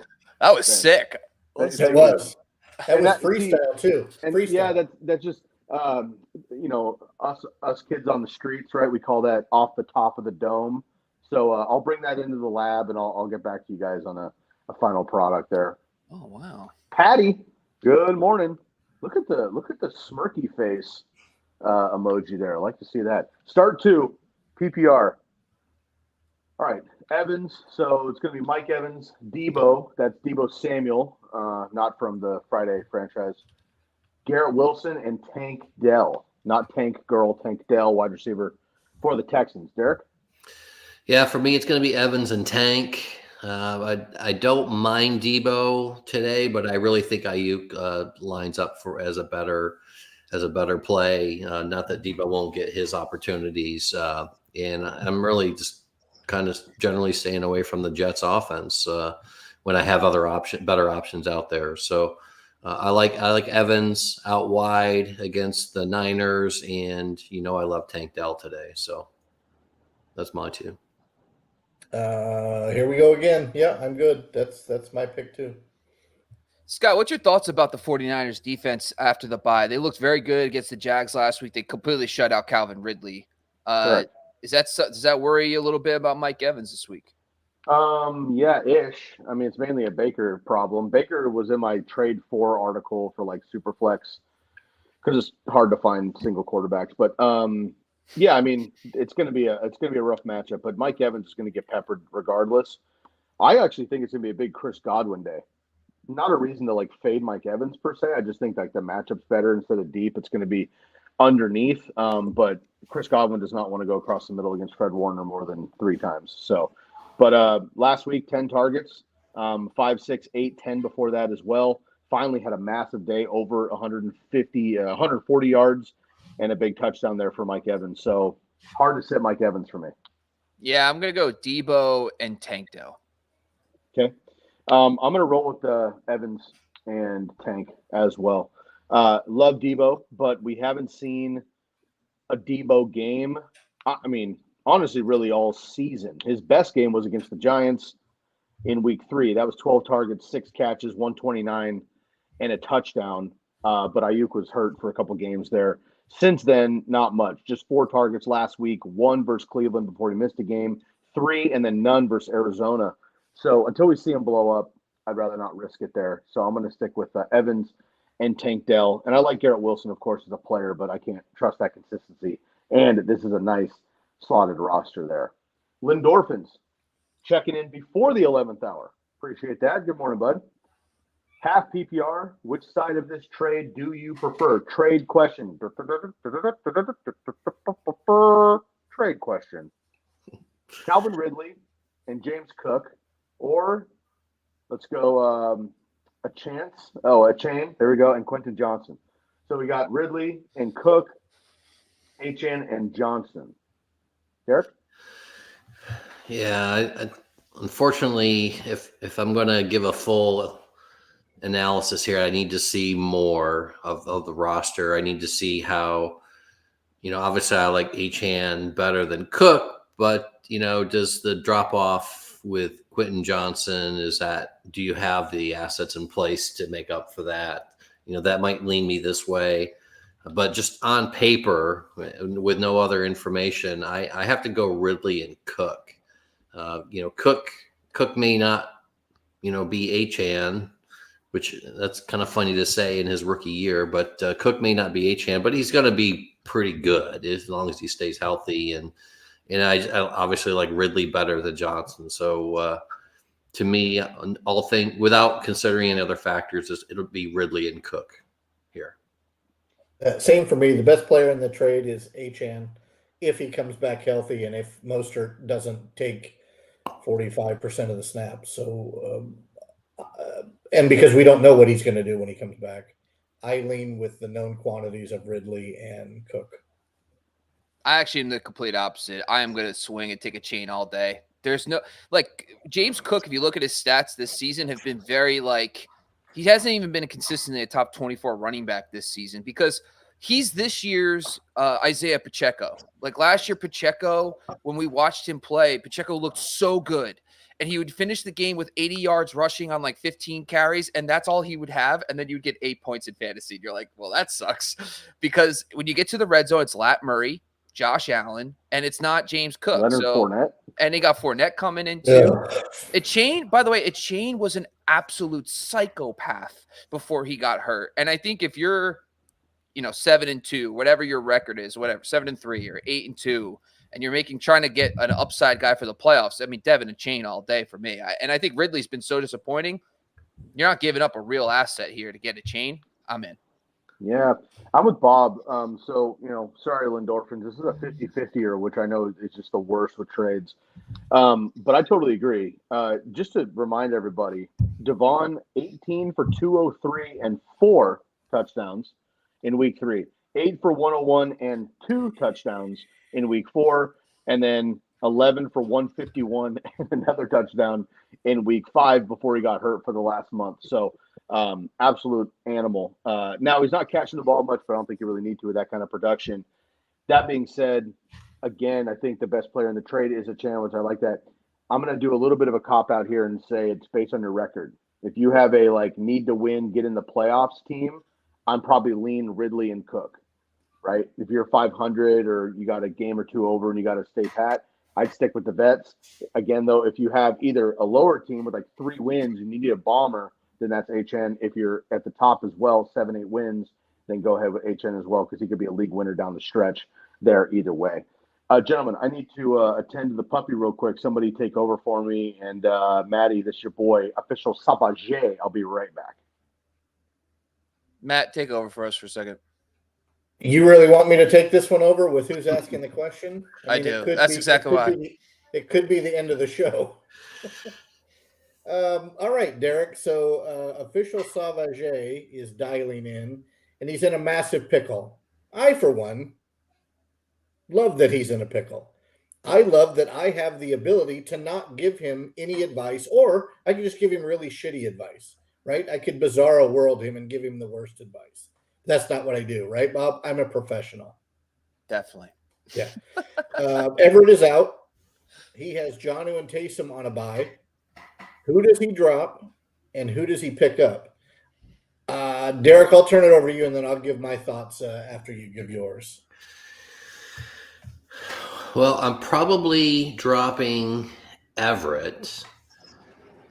That was sick. That was freestyle too. And Freestyle. yeah, that's just us kids on the streets, right? We call that off the top of the dome. So I'll bring that into the lab, and I'll get back to you guys on a final product there. Oh wow, Patty, good morning. Look at the smirky face emoji there. I like to see that. Start 2, PPR. All right, Evans. So it's going to be Mike Evans, Debo. That's Debo Samuel, not from the Friday franchise. Garrett Wilson and Tank Dell, not Tank Girl, Tank Dell, wide receiver for the Texans. Derek? Yeah, for me, it's going to be Evans and Tank. I don't mind Debo today, but I really think Ayuk lines up as a better play. Not that Debo won't get his opportunities, and I'm really just kind of generally staying away from the Jets offense when I have better options out there. So I like Evans out wide against the Niners, and I love Tank Dell today. So that's my 2. Here we go again. Yeah, I'm good. That's my pick too. Scott, what's your thoughts about the 49ers defense after the bye? They looked very good against the Jags last week. They completely shut out Calvin Ridley. Does that worry you a little bit about Mike Evans this week? Yeah, ish. I mean, it's mainly a Baker problem. Baker was in my trade for article for like Superflex because it's hard to find single quarterbacks. But yeah, I mean, it's gonna be a rough matchup. But Mike Evans is gonna get peppered regardless. I actually think it's gonna be a big Chris Godwin day. Not a reason to like fade Mike Evans per se. I just think like the matchup's better instead of deep. It's gonna be underneath. But Chris Godwin does not want to go across the middle against Fred Warner more than 3 times. So. But last week, 10 targets, 5, 6, 8, 10 before that as well. Finally had a massive day, over 140 yards, and a big touchdown there for Mike Evans. So hard to sit Mike Evans for me. Yeah, I'm going to go Debo and Tank Dell. Okay. I'm going to roll with Evans and Tank as well. Love Debo, but we haven't seen a Debo game. I mean, honestly, really all season. His best game was against the Giants in week 3. That was 12 targets, 6 catches, 129, and a touchdown. But Ayuk was hurt for a couple games there. Since then, not much. Just 4 targets last week, 1 versus Cleveland before he missed a game, 3, and then none versus Arizona. So until we see him blow up, I'd rather not risk it there. So I'm going to stick with Evans and Tank Dell. And I like Garrett Wilson, of course, as a player, but I can't trust that consistency. And this is a nice slotted roster there. Lindorphins checking in before the 11th hour. Appreciate that. Good morning, bud. Half PPR. Which side of this trade do you prefer? Trade question. Trade question. Calvin Ridley and James Cook, or let's go a chain. There we go. And Quentin Johnson. So we got Ridley and Cook, HN and Johnson. Derek? Yeah, unfortunately, if I'm going to give a full analysis here, I need to see more of the roster. I need to see how, obviously I like Achane better than Cook, but, does the drop off with Quentin Johnson, do you have the assets in place to make up for that? That might lean me this way. But just on paper, with no other information, I have to go Ridley and Cook. Cook may not, be Achane, which that's kind of funny to say in his rookie year. But Cook may not be Achane, but he's going to be pretty good as long as he stays healthy. And I obviously like Ridley better than Johnson. So to me, without considering any other factors, it'll be Ridley and Cook here. Same for me. The best player in the trade is Achane if he comes back healthy and if Mostert doesn't take 45% of the snaps. So, and because we don't know what he's going to do when he comes back, I lean with the known quantities of Ridley and Cook. I actually am the complete opposite. I am going to swing and take a chain all day. There's no James Cook. If you look at his stats this season, have been very he hasn't even been consistently a top 24 running back this season because he's this year's Isaiah Pacheco. Like last year, Pacheco, when we watched him play, Pacheco looked so good. And he would finish the game with 80 yards rushing on 15 carries, and that's all he would have. And then you'd get 8 points in fantasy. And you're like, well, that sucks. Because when you get to the red zone, it's Lat Murray, Josh Allen, and it's not James Cook. Leonard Fournette. And they got Fournette coming in too. By the way, Achane was an absolute psychopath before he got hurt. And I think if you're, 7-2, whatever your record is, 7-3 or 8-2, and you're trying to get an upside guy for the playoffs, I mean, Devin Achane all day for me. And I think Ridley's been so disappointing. You're not giving up a real asset here to get Achane. I'm in. Yeah, I'm with Bob. So, sorry, Lindorphins. This is a 50-50, which I know is just the worst with trades. But I totally agree. Just to remind everybody, Devon, 18 for 203 and 4 touchdowns in week 3. 8 for 101 and 2 touchdowns in week 4. And then 11 for 151 and another touchdown in week 5 before he got hurt for the last month. So, absolute animal. Now he's not catching the ball much, but I don't think you really need to with that kind of production. That being said, again, I think the best player in the trade is a challenge. I like that. I'm going to do a little bit of a cop out here and say it's based on your record. If you have a need to win, get in the playoffs team, I'm probably lean Ridley and Cook, right? If you're 500 or you got a game or two over and you got to stay pat, I'd stick with the vets. Again, though, if you have either a lower team with 3 wins and you need a bomber, then that's HN. If you're at the top as well, 7-8 wins, then go ahead with HN as well because he could be a league winner down the stretch there either way. Gentlemen, I need to attend to the puppy real quick. Somebody take over for me. And Maddie, this is your boy, official Savage. I'll be right back. Matt, take over for us for a second. You really want me to take this one over with who's asking the question? I do. That's exactly why. It could be the end of the show. All right, Derek. So official Savage is dialing in, and he's in a massive pickle. I, for one, love that he's in a pickle. I love that I have the ability to not give him any advice, or I can just give him really shitty advice, right? I could bizarro world him and give him the worst advice. That's not what I do, right, Bob? I'm a professional. Definitely. Yeah. Everett is out. He has Jonnu and Taysom on a bye. Who does he drop, and who does he pick up? Derek, I'll turn it over to you, and then I'll give my thoughts after you give yours. Well, I'm probably dropping Everett,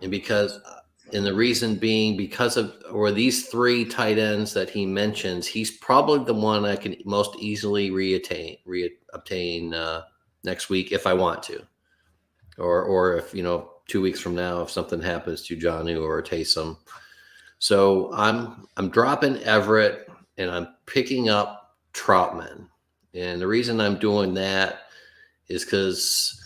and the reason being because of these 3 tight ends that he mentions, he's probably the one I can most easily obtain next week if I want to, or if 2 weeks from now if something happens to Jonnu or Taysom. So I'm dropping Everett and I'm picking up Troutman, and the reason I'm doing that is because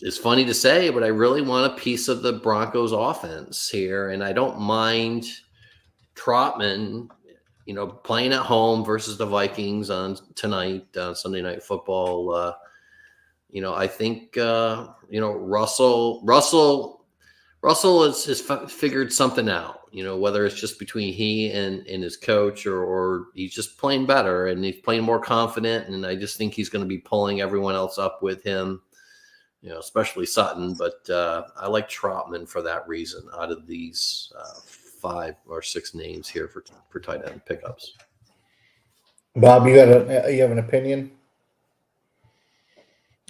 it's funny to say, but I really want a piece of the Broncos offense here. And I don't mind Troutman, playing at home versus the Vikings on tonight, Sunday Night Football. I think, Russell has figured something out, whether it's just between he and his coach or he's just playing better and he's playing more confident. And I just think he's going to be pulling everyone else up with him. especially Sutton. But I like Troutman for that reason out of these 5 or 6 names here for tight end pickups. Bob, you have an opinion?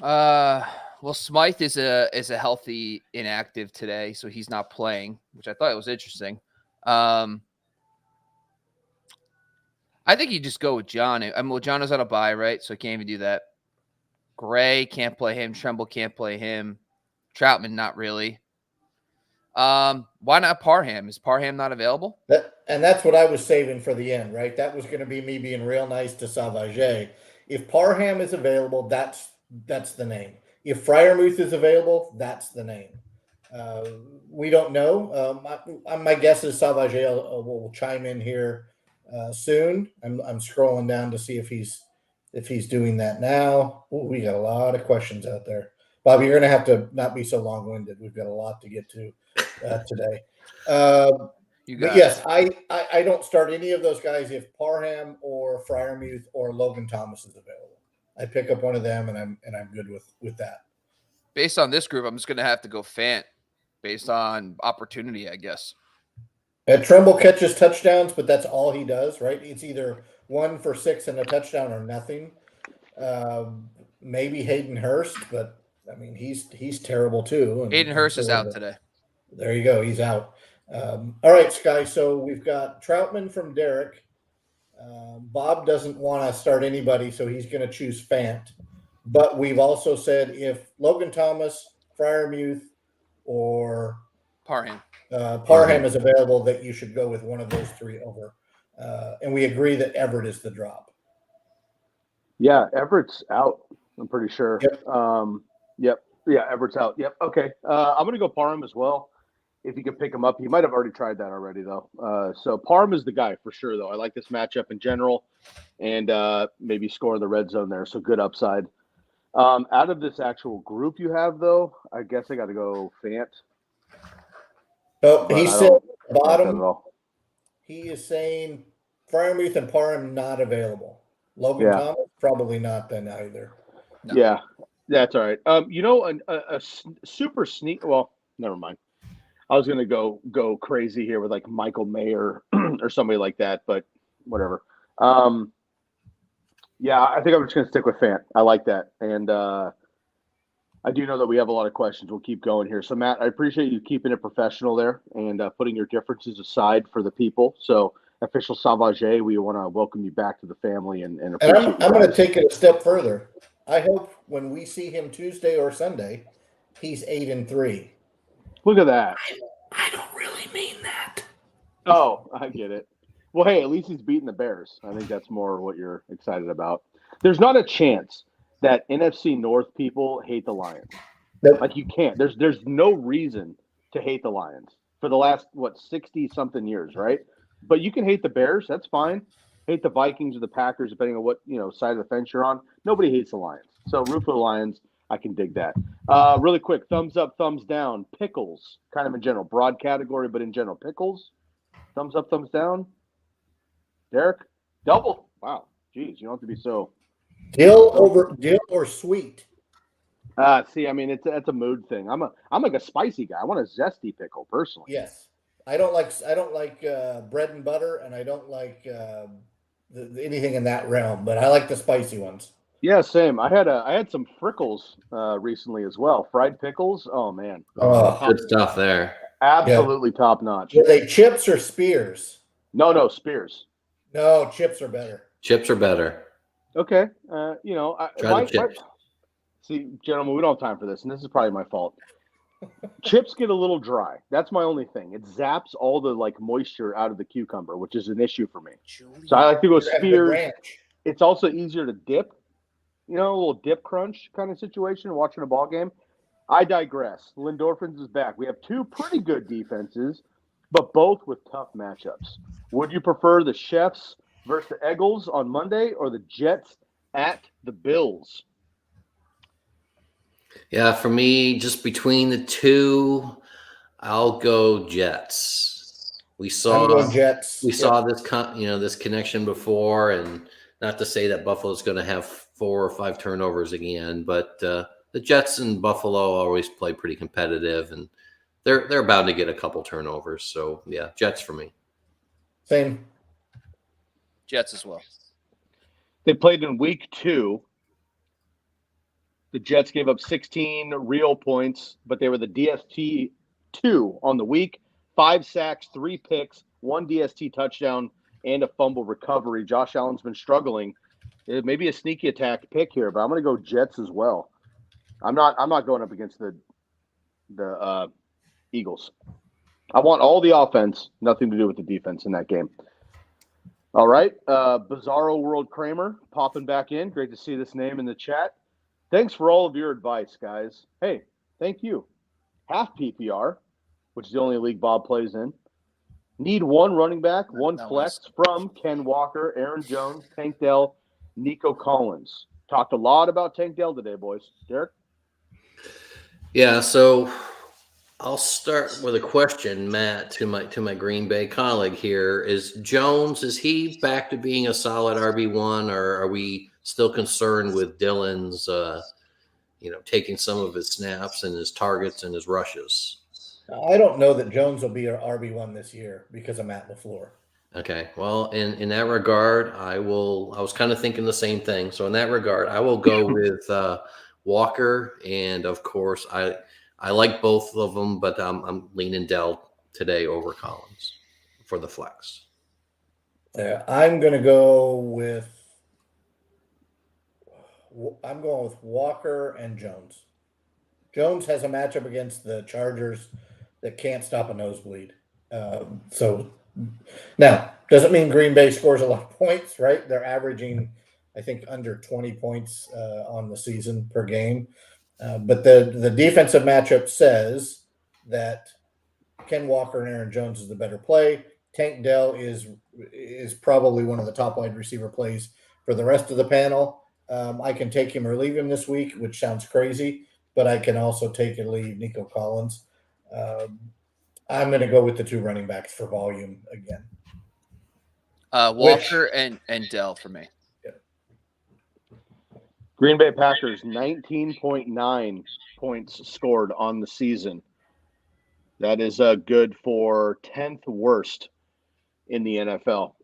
Well, Smythe is a healthy inactive today, so he's not playing, which I thought was interesting. I think you just go with John. John is on a bye, right? So he can't even do that. Gray can't play him. Tremble can't play him. Troutman, not really. Why not Parham? Is Parham not available? And that's what I was saving for the end, right? That was going to be me being real nice to Savage. If Parham is available, that's the name. If Freiermuth is available, that's the name. We don't know. My guess is Savage will chime in here soon. I'm scrolling down to see if he's doing that now. Ooh, we got a lot of questions out there. Bob, you're going to have to not be so long-winded. We've got a lot to get to today. But yes, I don't start any of those guys if Parham or Freiermuth or Logan Thomas is available. I pick up one of them, and I'm good with that. Based on this group, I'm just going to have to go Fant based on opportunity, I guess. Tremble catches touchdowns, but that's all he does, right? It's either 1 for 6 and a touchdown or nothing. Maybe Hayden Hurst, but I mean he's terrible too. Hayden Hurst is out today. There you go, he's out. All right, Sky. So we've got Troutman from Derek. Bob doesn't want to start anybody, so he's going to choose Fant. But we've also said if Logan Thomas, Freiermuth, or Parham is available, that you should go with one of those 3 over. And we agree that Everett is the drop. Yeah, Everett's out. I'm pretty sure. Yep. Yep. Yeah, Everett's out. Yep. Okay. I'm going to go Parham as well. If you could pick him up, he might have already tried that already, though. So Parham is the guy for sure, though. I like this matchup in general, and maybe score in the red zone there. So good upside. Out of this actual group you have, though, I guess I got to go Fant. Oh, he said bottom. Like he is saying Freiermuth and Parham not available. Logan Thomas probably not then either. No. Yeah, that's all right. A super sneak. Well, never mind. I was gonna go crazy here with like Michael Mayer or somebody like that, but whatever. Yeah, I think I'm just gonna stick with Fant. I like that, and I do know that we have a lot of questions. We'll keep going here. So Matt, I appreciate you keeping it professional there and putting your differences aside for the people. So official Savage, we want to welcome you back to the family and appreciate. And I'm going to take it a step further. I hope when we see him Tuesday or Sunday, he's 8-3. Look at that. I don't really mean that. Oh, I get it. Well, hey, at least he's beating the Bears. I think that's more what you're excited about. There's not a chance that NFC North people hate the Lions. Nope. Like you can't. There's no reason to hate the Lions for the last 60-something years, right? But you can hate the Bears. That's fine. Hate the Vikings or the Packers, depending on what side of the fence you're on. Nobody hates the Lions. So root for the Lions. I can dig that. Really quick, thumbs up, thumbs down. Pickles, kind of in general, broad category, but in general, pickles. Thumbs up, thumbs down. Derek, double. Wow, geez, you don't have to be so. Dill or sweet. See, I mean, it's a mood thing. I'm like a spicy guy. I want a zesty pickle personally. Yes, I don't like bread and butter, and I don't like anything in that realm. But I like the spicy ones. Yeah, same. I had some frickles recently as well. Fried pickles. Oh man, good stuff there. Absolutely top notch. Are they chips or spears? No, spears. No, chips are better. Chips are better. Okay. Try the chips. See, gentlemen, we don't have time for this, and this is probably my fault. Chips get a little dry. That's my only thing. It zaps all the moisture out of the cucumber, which is an issue for me. So I like to go spears. It's also easier to dip. A little dip crunch kind of situation watching a ball game. I digress. Lindorphins is back. We have 2 pretty good defenses, but both with tough matchups. Would you prefer the Chefs versus the Eagles on Monday or the Jets at the Bills? Yeah, for me, just between the 2, I'll go Jets. We saw Jets. We saw this this connection before, and not to say that Buffalo's going to have 4 or 5 turnovers again, but the Jets and Buffalo always play pretty competitive, and they're bound to get a couple turnovers. So yeah, Jets for me. Same. Jets as well. They played in week 2. The Jets gave up 16 real points, but they were the DST 2 on the week. 5 sacks, 3 picks, 1 DST touchdown, and a fumble recovery. Josh Allen's been struggling. It may be a sneaky attack pick here, but I'm going to go Jets as well. I'm not going up against the Eagles. I want all the offense, nothing to do with the defense in that game. All right, Bizarro World Kramer popping back in. Great to see this name in the chat. Thanks for all of your advice, guys. Hey, thank you. Half PPR, which is the only league Bob plays in. Need 1 running back, 1 flex from Ken Walker, Aaron Jones, Tank Dell, Nico Collins. Talked a lot about Tank Dell today, boys. Derek? Yeah, so I'll start with a question, Matt, to my Green Bay colleague here. Is he back to being a solid RB1, or are we still concerned with Dillon's taking some of his snaps and his targets and his rushes? I don't know that Jones will be our RB1 this year because of Matt LaFleur. Okay, well, in that regard, I was kind of thinking the same thing. So in that regard, I will go with Walker, and of course, I like both of them, but I'm leaning Dell today over Collins for the flex. I'm going to go with Walker and Jones. Jones has a matchup against the Chargers that can't stop a nosebleed. So now, doesn't mean Green Bay scores a lot of points, right? They're averaging, I think, under 20 points on the season per game. But the defensive matchup says that Ken Walker and Aaron Jones is the better play. Tank Dell is probably one of the top wide receiver plays for the rest of the panel. I can take him or leave him this week, which sounds crazy, but I can also take and leave Nico Collins. I'm going to go with the 2 running backs for volume again. Walker and Dell for me. Green Bay Packers, 19.9 points scored on the season. That is good for 10th worst in the NFL.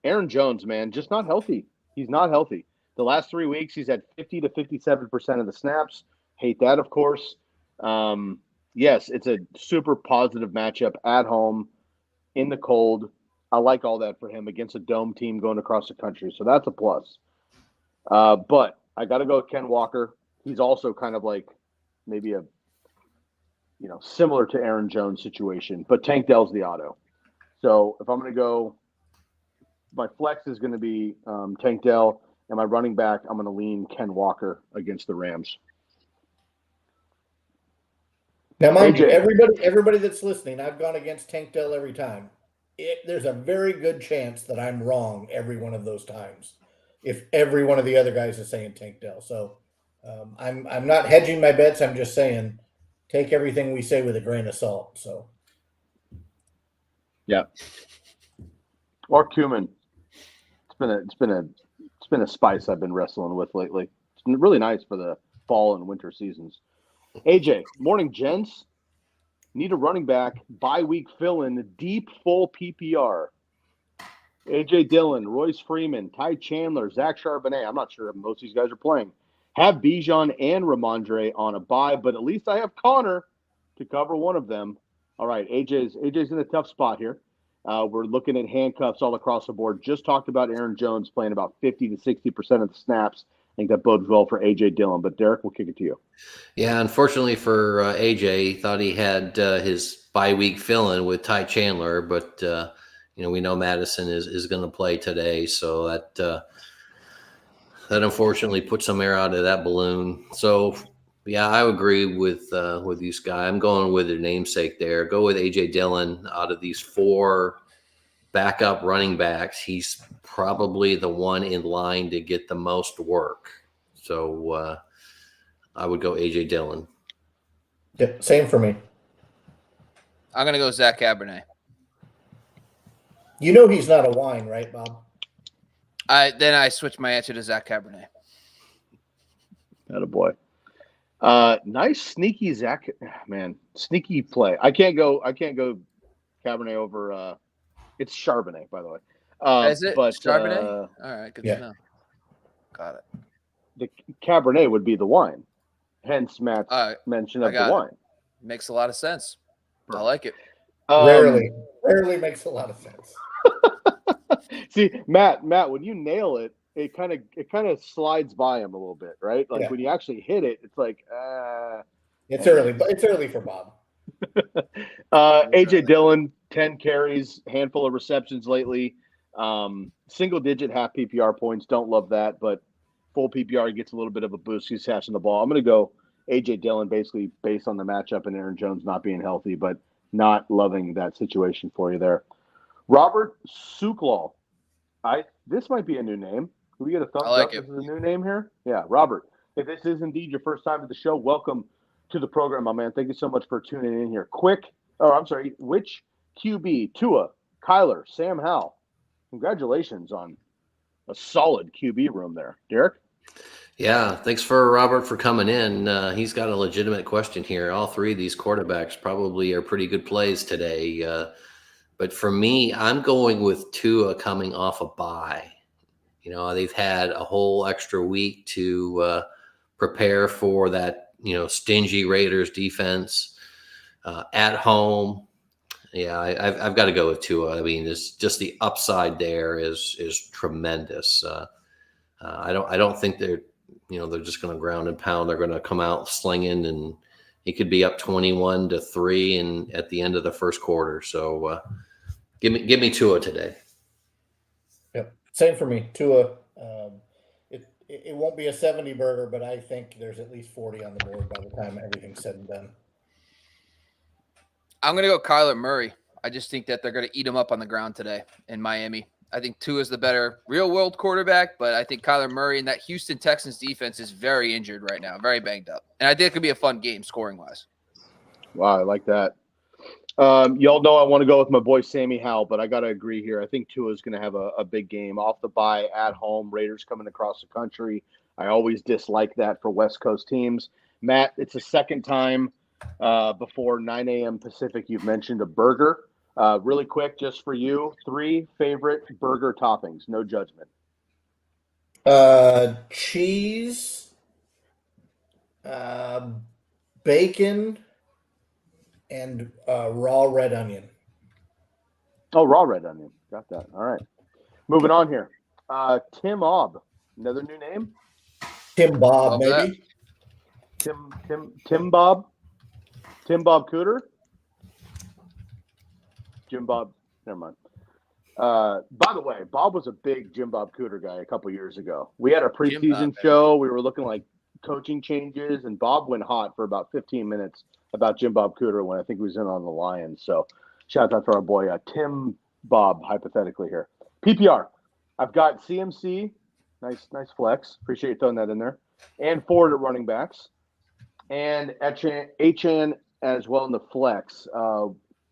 Aaron Jones, man, just not healthy. He's not healthy. The last 3 weeks, he's had 50 to 57% of the snaps. Hate that, of course. Yes, it's a super positive matchup at home in the cold. I like all that for him against a dome team going across the country. So that's a plus. But I got to go with Ken Walker. He's also kind of like maybe a, similar to Aaron Jones situation, but Tank Dell's the auto. So if I'm going to go, my flex is going to be Tank Dell, and my running back, I'm going to lean Ken Walker against the Rams. Now, mind you, everybody that's listening, I've gone against Tank Dell every time. There's a very good chance that I'm wrong every one of those times, if every one of the other guys is saying Tank Dell. So I'm not hedging my bets. I'm just saying take everything we say with a grain of salt. So yeah, or cumin. It's been a spice I've been wrestling with lately. It's been really nice for the fall and winter seasons. AJ, morning, gents. Need a running back, bye-week fill-in, deep full PPR. AJ Dillon, Royce Freeman, Ty Chandler, Zach Charbonnet. I'm not sure if most of these guys are playing. Have Bijan and Ramondre on a bye, but at least I have Connor to cover one of them. All right, AJ's in a tough spot here. We're looking at handcuffs all across the board. Just talked about Aaron Jones playing about 50 to 60% of the snaps. I think that bodes well for A.J. Dillon. But, Derek, we'll kick it to you. Yeah, unfortunately for A.J., he thought he had his bye-week fill-in with Ty Chandler, but, we know Madison is going to play today, so that unfortunately put some air out of that balloon. So, yeah, I agree with you, Sky. I'm going with their namesake there. Go with A.J. Dillon. Out of these 4 backup running backs, he's probably the one in line to get the most work. So I would go A.J. Dillon. Yeah, same for me. I'm going to go Zach Cabernet. You know he's not a wine, right, Bob? Then I switch my answer to Zach Cabernet. Attaboy. Nice sneaky Zach, man, sneaky play. I can't go Cabernet over. It's Chardonnay, by the way. Is it But Chardonnay? All right, good yeah. to know. Got it. the Cabernet would be the wine. Hence Matt's All right, mention I of the got it. wine. Makes a lot of sense. I like it. Rarely makes a lot of sense. See, Matt, when you nail it, it kind of slides by him a little bit, right? Like Yeah. when you actually hit it, it's like, It's early, but it's early for Bob. AJ Dillon, 10 carries, handful of receptions lately, single digit half PPR points. Don't love that, but full PPR gets a little bit of a boost. He's catching the ball. I'm going to go AJ Dillon basically based on the matchup and Aaron Jones not being healthy, but not loving that situation for you there. Robert Suklal. This might be a new name. Can we get a thumbs I like up? it. This is a new name here? Yeah, Robert. If this is indeed your first time at the show, welcome to the program, my man. Thank you so much for tuning in here. Which QB? Tua, Kyler, Sam Howell. Congratulations on a solid QB room there. Derek? Yeah, thanks for Robert for coming in. He's got a legitimate question here. All three of these quarterbacks probably are pretty good plays today. But for me, I'm going with Tua coming off a bye. You know, they've had a whole extra week to prepare for that, stingy Raiders defense at home. Yeah, I've got to go with Tua. I mean, it's just the upside there is tremendous. I don't think they're just going to ground and pound. They're going to come out slinging, and he could be up 21-3 and at the end of the first quarter. So give me Tua today. Yep, same for me. Tua. It won't be a 70 burger, but I think there's at least 40 on the board by the time everything's said and done. I'm going to go Kyler Murray. I just think that they're going to eat him up on the ground today in Miami. I think Tua is the better real-world quarterback, but I think Kyler Murray and that Houston Texans defense is very injured right now, very banged up. And I think it could be a fun game scoring-wise. Wow, I like that. Y'all know I want to go with my boy Sammy Howell, but I got to agree here. I think Tua is going to have a big game off the bye at home. Raiders coming across the country. I always dislike that for West Coast teams. Matt, it's the second time before 9 a.m. Pacific you've mentioned a burger. Really quick, just for you, 3 favorite burger toppings. No judgment. Cheese, bacon, and raw red onion. Oh, raw red onion. Got that. All right. Moving on here. Tim Obb. Another new name? Tim Bob, Love maybe. Tim Bob? Tim Bob Cooter? Jim Bob. Never mind. By the way, Bob was a big Jim Bob Cooter guy a couple years ago. We had a preseason show. We were looking like coaching changes, and Bob went hot for about 15 minutes about Jim Bob Cooter when I think he was in on the Lions. So shout out to our boy Tim Bob, hypothetically here. PPR. I've got CMC. Nice flex. Appreciate you throwing that in there. And Ford at running backs. And HN as well in the flex.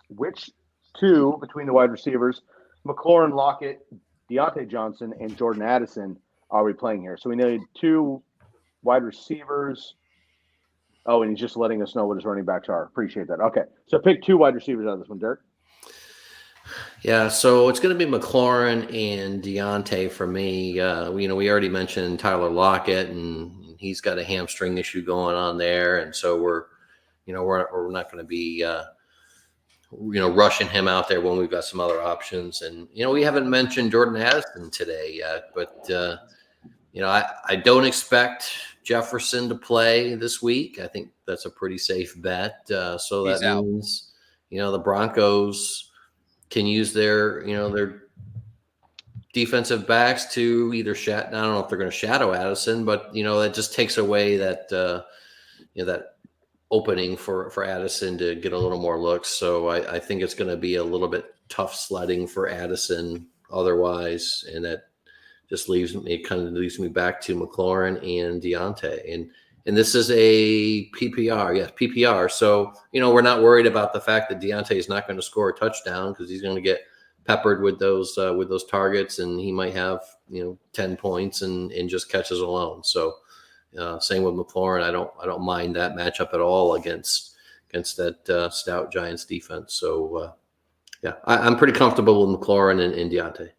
Which two between the wide receivers, McLaurin, Lockett, Deontay Johnson, and Jordan Addison are we playing here? So we need 2 wide receivers. Oh, and he's just letting us know what his running backs are. Appreciate that. Okay. So pick 2 wide receivers out of this one, Dirk. Yeah, so it's going to be McLaurin and Deontay for me. We already mentioned Tyler Lockett, and he's got a hamstring issue going on there, and so we're not going to be rushing him out there when we've got some other options. And we haven't mentioned Jordan Addison today yet, but I don't expect Jefferson to play this week. I think that's a pretty safe bet. So that means the Broncos can use their defensive backs to either I don't know if they're going to shadow Addison, but that just takes away that that opening for Addison to get a little more looks. So I think it's going to be a little bit tough sledding for Addison otherwise, and that just leaves me back to McLaurin and Deontay. And this is a PPR. Yes, PPR. So, we're not worried about the fact that Deontay is not going to score a touchdown because he's going to get peppered with those targets, and he might have, 10 points and just catches alone. So Same with McLaurin. I don't mind that matchup at all against that stout Giants defense. So I'm pretty comfortable with McLaurin and Deontay.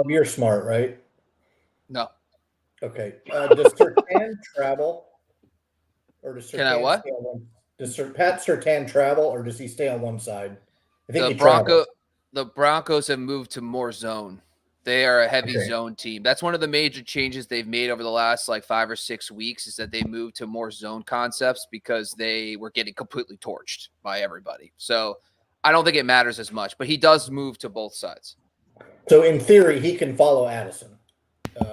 You're smart, right? No. Okay. Does Surtain travel, or does Surtain Can I what? stay on one? Does Pat Surtain travel, or does he stay on one side? I think The Broncos have moved to more zone. They are a heavy zone team. That's one of the major changes they've made over the last 5 or 6 weeks, is that they moved to more zone concepts because they were getting completely torched by everybody. So I don't think it matters as much, but he does move to both sides. So in theory, he can follow Addison.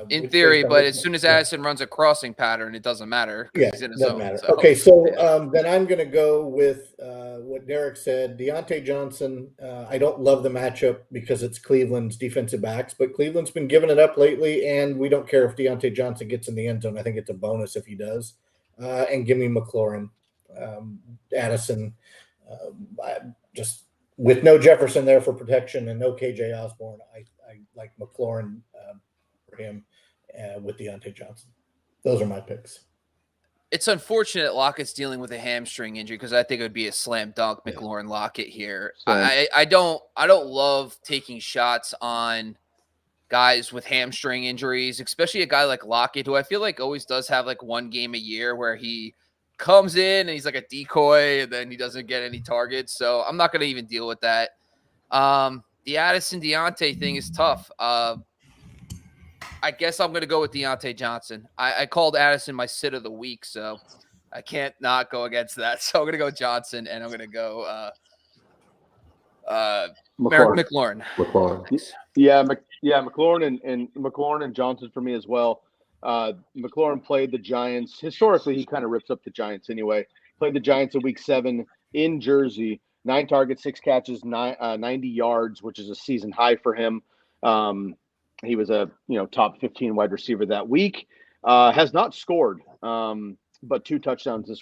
In theory, but as soon as Addison runs a crossing pattern, it doesn't matter. Yeah, he's in a doesn't zone. matter. So. Okay, so then I'm going to go with what Derek said. Deontay Johnson, I don't love the matchup because it's Cleveland's defensive backs, but Cleveland's been giving it up lately, and we don't care if Deontay Johnson gets in the end zone. I think it's a bonus if he does. And give me McLaurin, Addison, just with no Jefferson there for protection and no KJ Osborne. I like McLaurin for him with Deontay Johnson. Those are my picks. It's unfortunate Lockett's dealing with a hamstring injury, because I think it would be a slam dunk McLaurin Lockett here. I don't love taking shots on guys with hamstring injuries, especially a guy like Lockett, who I feel like always does have one game a year where he comes in and he's like a decoy and then he doesn't get any targets. So I'm not going to even deal with that. The Addison Deontay thing is tough. I guess I'm going to go with Deontay Johnson. I called Addison my sit of the week, so I can't not go against that. So I'm going to go Johnson, and I'm going to go McLaurin. Yeah, McLaurin and McLaurin and Johnson for me as well. McLaurin played the Giants. Historically, he kind of rips up the Giants anyway. Played the Giants in Week 7 in Jersey. 9 targets, 6 catches, 90 yards, which is a season high for him. He was a top 15 wide receiver that week. Has not scored, but 2 touchdowns this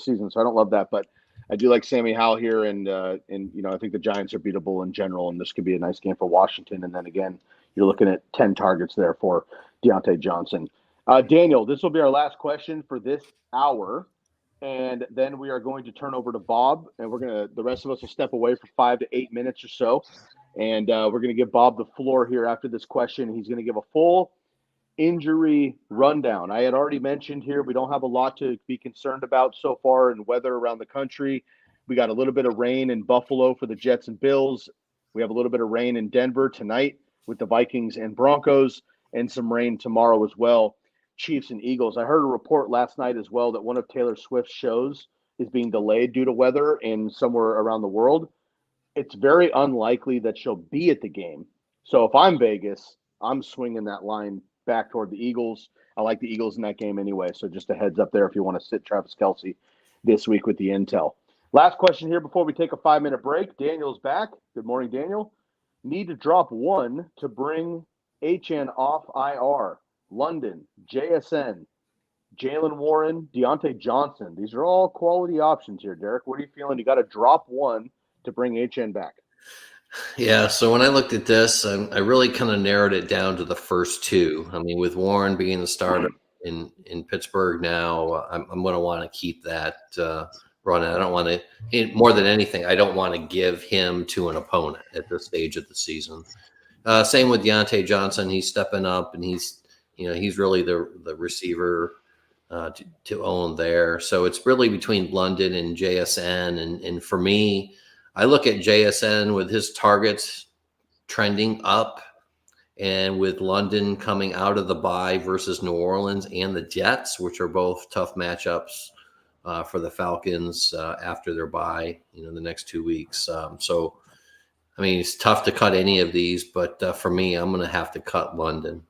season. So I don't love that, but I do like Sammy Howell here, and I think the Giants are beatable in general, and this could be a nice game for Washington. And then again, you're looking at 10 targets there for Deontay Johnson. Daniel, this will be our last question for this hour, and then we are going to turn over to Bob, and the rest of us will step away for 5 to 8 minutes or so. And we're going to give Bob the floor here after this question. He's going to give a full injury rundown. I had already mentioned here we don't have a lot to be concerned about so far in weather around the country. We got a little bit of rain in Buffalo for the Jets and Bills. We have a little bit of rain in Denver tonight with the Vikings and Broncos, and some rain tomorrow as well, Chiefs and Eagles. I heard a report last night as well that one of Taylor Swift's shows is being delayed due to weather in somewhere around the world. It's very unlikely that she'll be at the game. So if I'm Vegas, I'm swinging that line back toward the Eagles. I like the Eagles in that game anyway. So just a heads up there if you want to sit Travis Kelce this week with the intel. Last question here before we take a 5-minute break. Daniel's back. Good morning, Daniel. Need to drop one to bring HN off IR. London, JSN, Jalen Warren, Deontay Johnson. These are all quality options here, Derek. What are you feeling? You got to drop one to bring HN back. Yeah, so when I looked at this, I really kind of narrowed it down to the first 2. I mean, with Warren being the starter in Pittsburgh now, I'm going to want to keep that running. I don't want to, more than anything, I don't want to give him to an opponent at this stage of the season. Same with Deontay Johnson. He's stepping up, and he's really the receiver to own there. So it's really between London and JSN, and for me, I look at JSN with his targets trending up, and with London coming out of the bye versus New Orleans and the Jets, which are both tough matchups for the Falcons after their bye, the next 2 weeks. So, I mean, it's tough to cut any of these, but for me, I'm going to have to cut London.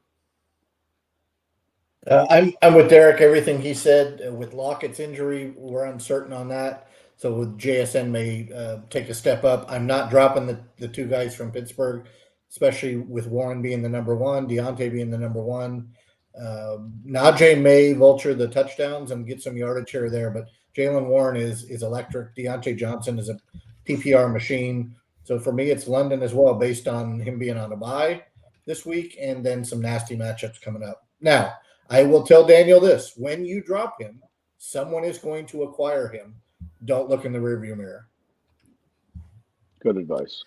I'm with Derek. Everything he said. With Lockett's injury, we're uncertain on that. So with JSN may take a step up. I'm not dropping the 2 guys from Pittsburgh, especially with Warren being the number 1, Deontay being the number 1. Najee may vulture the touchdowns and get some yardage here or there, but Jalen Warren is electric. Deontay Johnson is a PPR machine. So for me, it's London as well, based on him being on a bye this week and then some nasty matchups coming up. Now, I will tell Daniel this: when you drop him, someone is going to acquire him. Don't look in the rearview mirror. Good advice.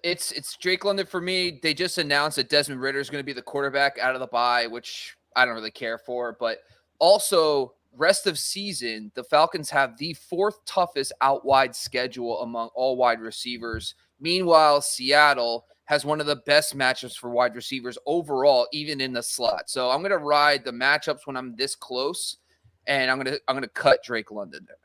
It's Drake London for me. They just announced that Desmond Ridder is going to be the quarterback out of the bye, which I don't really care for. But also, rest of season, the Falcons have the fourth toughest out wide schedule among all wide receivers. Meanwhile, Seattle has one of the best matchups for wide receivers overall, even in the slot. So I'm going to ride the matchups when I'm this close, and I'm going to cut Drake London there.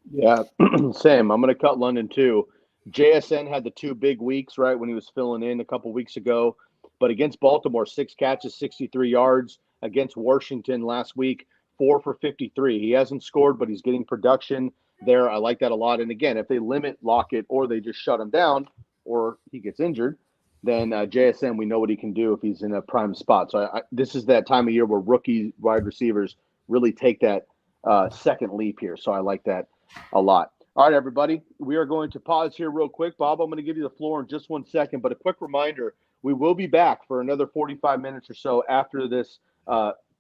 Yeah, same. I'm going to cut London too. JSN had the 2 big weeks, right, when he was filling in a couple weeks ago. But against Baltimore, 6 catches, 63 yards. Against Washington last week, 4 for 53. He hasn't scored, but he's getting production there. I like that a lot. And again, if they limit Lockett or they just shut him down or he gets injured, then JSN, we know what he can do if he's in a prime spot. So this is that time of year where rookie wide receivers really take that second leap here. So I like that a lot. All right, everybody, we are going to pause here real quick. Bob, I'm going to give you the floor in just 1 second, but a quick reminder, we will be back for another 45 minutes or so after this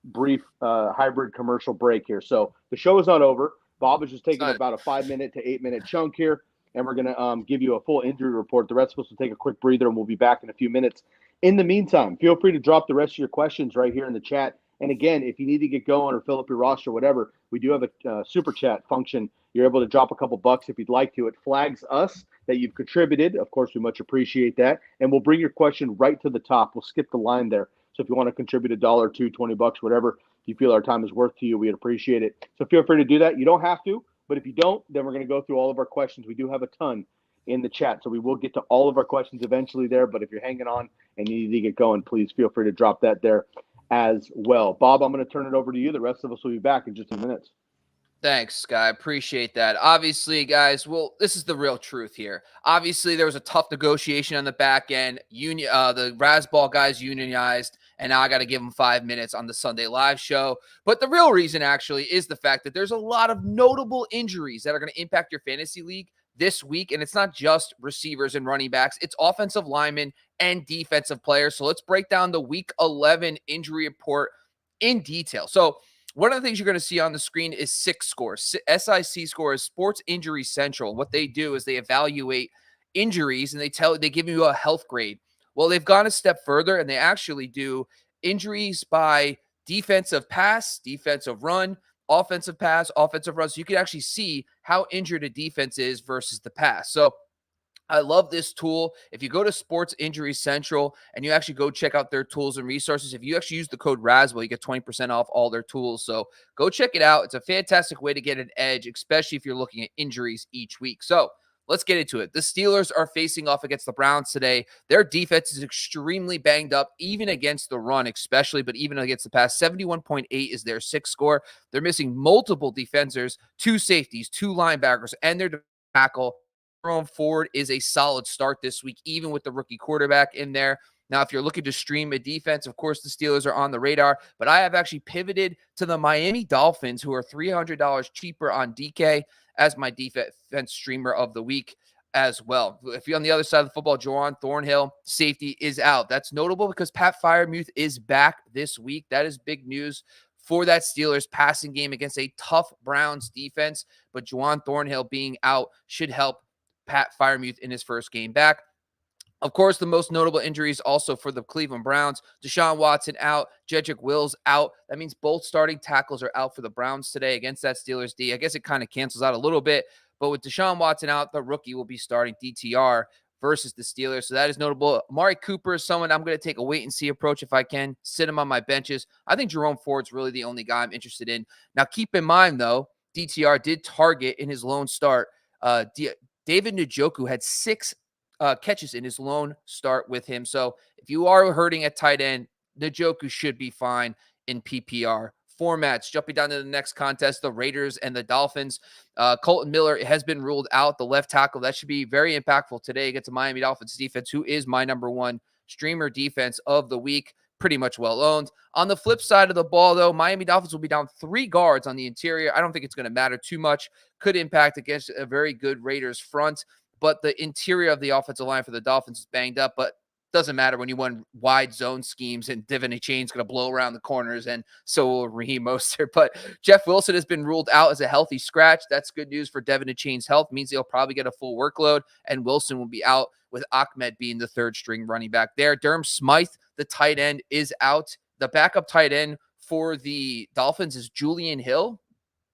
brief hybrid commercial break here. So the show is not over. Bob is just taking about a 5-minute to 8-minute chunk here, and we're going to give you a full injury report. The rest of us will take a quick breather, and we'll be back in a few minutes. In the meantime, feel free to drop the rest of your questions right here in the chat. And again, if you need to get going or fill up your roster or whatever, we do have a super chat function. You're able to drop a couple bucks if you'd like to. It flags us that you've contributed. Of course, we much appreciate that. And we'll bring your question right to the top. We'll skip the line there. So if you want to contribute $1, $2, $20, whatever you feel our time is worth to you, we'd appreciate it. So feel free to do that. You don't have to, but if you don't, then we're going to go through all of our questions. We do have a ton in the chat, so we will get to all of our questions eventually there. But if you're hanging on and you need to get going, please feel free to drop that there as well. Bob, I'm going to turn it over to you. The rest of us will be back in just a few minutes. Thanks, Sky. Appreciate that. Obviously, guys, well, this is the real truth here. Obviously, there was a tough negotiation on the back end. The Razzball guys unionized, and now I got to give them 5 minutes on the Sunday live show. But the real reason, actually, is the fact that there's a lot of notable injuries that are going to impact your fantasy league this week. And it's not just receivers and running backs. It's offensive linemen and defensive players. So let's break down the Week 11 injury report in detail. So one of the things you're going to see on the screen is SIC score. SIC score is Sports Injury Central. What they do is they evaluate injuries and they give you a health grade. Well, they've gone a step further and they actually do injuries by defensive pass, defensive run, offensive pass, offensive run. So you can actually see how injured a defense is versus the pass. So I love this tool. If you go to Sports Injury Central and you actually go check out their tools and resources, if you actually use the code Razzball, you get 20% off all their tools. So go check it out. It's a fantastic way to get an edge, especially if you're looking at injuries each week. So let's get into it. The Steelers are facing off against the Browns today. Their defense is extremely banged up, even against the run, especially, but even against the pass. 71.8 is their SIC score. They're missing multiple defenders, 2 safeties, 2 linebackers, and their tackle. Jerome Ford is a solid start this week, even with the rookie quarterback in there. Now, if you're looking to stream a defense, of course, the Steelers are on the radar, but I have actually pivoted to the Miami Dolphins, who are $300 cheaper on DK as my defense streamer of the week as well. If you're on the other side of the football, Juwan Thornhill, safety, is out. That's notable because Pat Freiermuth is back this week. That is big news for that Steelers passing game against a tough Browns defense, but Juwan Thornhill being out should help Pat Freiermuth in his first game back. Of course, the most notable injuries also for the Cleveland Browns. Deshaun Watson out, Jedrick Wills out. That means both starting tackles are out for the Browns today against that Steelers D. I guess it kind of cancels out a little bit, but with Deshaun Watson out, the rookie will be starting DTR versus the Steelers. So that is notable. Amari Cooper is someone I'm going to take a wait-and-see approach if I can, sit him on my benches. I think Jerome Ford's really the only guy I'm interested in. Now, keep in mind, though, DTR did target in his lone start. David Njoku had 6 catches in his lone start with him. So if you are hurting at tight end, Njoku should be fine in PPR formats. Jumping down to the next contest, the Raiders and the Dolphins. Colton Miller has been ruled out, the left tackle. That should be very impactful today against the Miami Dolphins defense, who is my number 1 streamer defense of the week. Pretty much well owned. On the flip side of the ball, though, Miami Dolphins will be down 3 guards on the interior. I don't think it's going to matter too much. Could impact against a very good Raiders front, but the interior of the offensive line for the Dolphins is banged up. But doesn't matter when you run wide zone schemes and Devin Chain's going to blow around the corners, and so will Raheem Mostert. But Jeff Wilson has been ruled out as a healthy scratch. That's good news for Devin Chain's health. Means he'll probably get a full workload, and Wilson will be out with Ahmed being the third string running back there. Durham Smythe, the tight end, is out. The backup tight end for the Dolphins is Julian Hill.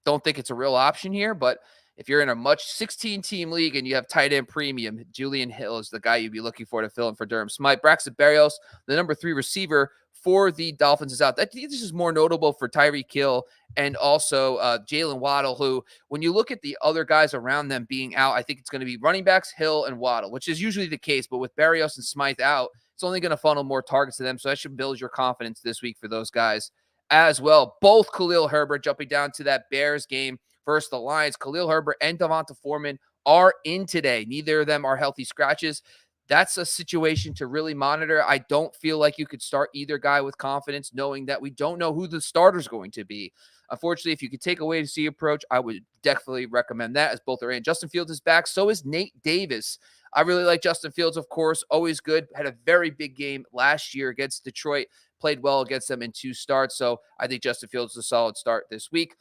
Don't think it's a real option here, but if you're in a 16-team league and you have tight end premium, Julian Hill is the guy you'd be looking for to fill in for Durham Smythe. Braxton Berrios, the number 3 receiver for the Dolphins, is out. I think this is more notable for Tyreek Hill and also Jalen Waddle, who, when you look at the other guys around them being out, I think it's going to be running backs, Hill and Waddle, which is usually the case. But with Berrios and Smythe out, it's only going to funnel more targets to them. So that should build your confidence this week for those guys as well. Both Khalil Herbert, jumping down to that Bears game versus the Lions. Khalil Herbert and Devonta Foreman are in today. Neither of them are healthy scratches. That's a situation to really monitor. I don't feel like you could start either guy with confidence, knowing that we don't know who the starter is going to be. Unfortunately, if you could take away to see approach, I would definitely recommend that, as both are in. Justin Fields is back. So is Nate Davis. I really like Justin Fields, of course. Always good. Had a very big game last year against Detroit. Played well against them in 2 starts. So I think Justin Fields is a solid start this week.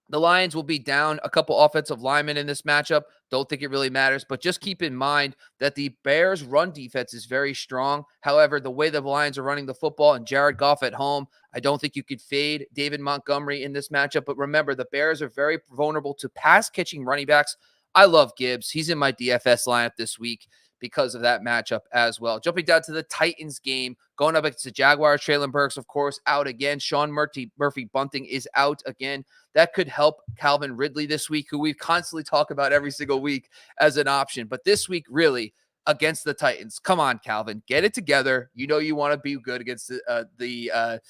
The Lions will be down a couple offensive linemen in this matchup. Don't think it really matters, but just keep in mind that the Bears' run defense is very strong. However, the way the Lions are running the football and Jared Goff at home, I don't think you could fade David Montgomery in this matchup. But remember, the Bears are very vulnerable to pass-catching running backs. I love Gibbs. He's in my DFS lineup this week because of that matchup as well. Jumping down to the Titans game, going up against the Jaguars. Traylon Burks, of course, out again. Sean Murphy-Bunting is out again. That could help Calvin Ridley this week, who we constantly talk about every single week as an option. But this week, really, against the Titans. Come on, Calvin. Get it together. You know you want to be good against the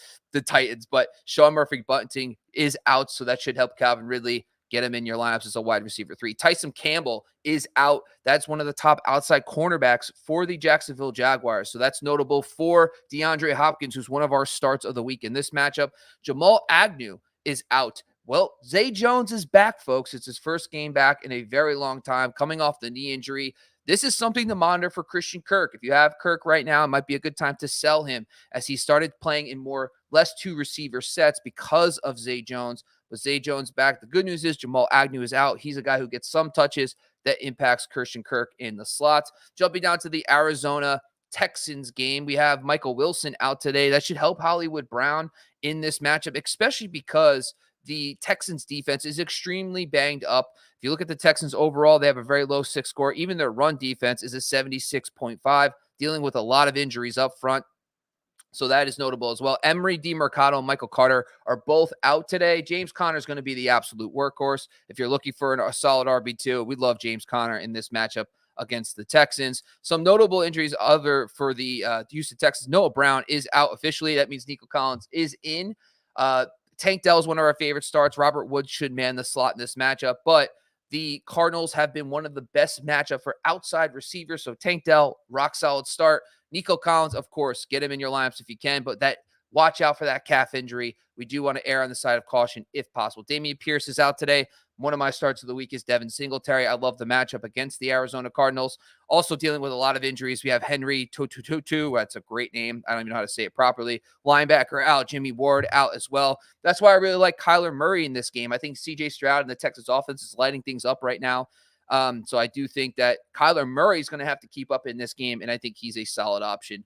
Titans. But Sean Murphy-Bunting is out, so that should help Calvin Ridley. Get him in your lineups as a wide receiver 3. Tyson Campbell is out. That's one of the top outside cornerbacks for the Jacksonville Jaguars. So that's notable for DeAndre Hopkins, who's one of our starts of the week in this matchup. Jamal Agnew is out. Well, Zay Jones is back, folks. It's his first game back in a very long time, coming off the knee injury. This is something to monitor for Christian Kirk. If you have Kirk right now, it might be a good time to sell him, as he started playing in less 2 receiver sets because of Zay Jones. But Zay Jones back. The good news is Jamal Agnew is out. He's a guy who gets some touches that impacts Christian Kirk in the slots. Jumping down to the Arizona Texans game, we have Michael Wilson out today. That should help Hollywood Brown in this matchup, especially because the Texans defense is extremely banged up. If you look at the Texans overall, they have a very low 6 score. Even their run defense is a 76.5, dealing with a lot of injuries up front. So that is notable as well. Emery DeMercado and Michael Carter are both out today. James Conner is going to be the absolute workhorse. If you're looking for a solid RB2, we love James Conner in this matchup against the Texans. Some notable injuries for the Houston Texans. Noah Brown is out officially. That means Nico Collins is in. Tank Dell is one of our favorite starts. Robert Woods should man the slot in this matchup, but the Cardinals have been one of the best matchup for outside receivers. So Tank Dell, rock solid start. Nico Collins, of course, get him in your lineups if you can, but watch out for that calf injury. We do want to err on the side of caution if possible. Dameon Pierce is out today. One of my starts of the week is Devin Singletary. I love the matchup against the Arizona Cardinals. Also dealing with a lot of injuries. We have Henry Tutu. That's a great name. I don't even know how to say it properly. Linebacker out. Jimmy Ward out as well. That's why I really like Kyler Murray in this game. I think CJ Stroud and the Texas offense is lighting things up right now. So I do think that Kyler Murray is going to have to keep up in this game, and I think he's a solid option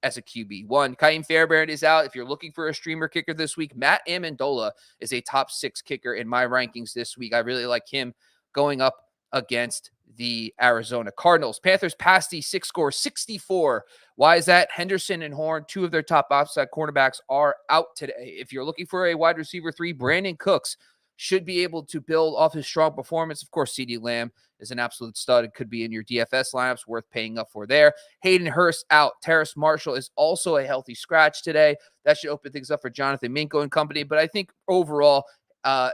as a QB1. Kaim Fairbairn is out. If you're looking for a streamer kicker this week, Matt Amendola is a top 6 kicker in my rankings this week. I really like him going up against the Arizona Cardinals. Panthers passed the 6 score 64. Why is that? Henderson and Horn, 2 of their top outside cornerbacks, are out today. If you're looking for a wide receiver 3, Brandon Cooks should be able to build off his strong performance. Of course, CeeDee Lamb is an absolute stud. It could be in your DFS lineups, worth paying up for there. Hayden Hurst out. Terrace Marshall is also a healthy scratch today. That should open things up for Jonathan Minko and company. But I think overall,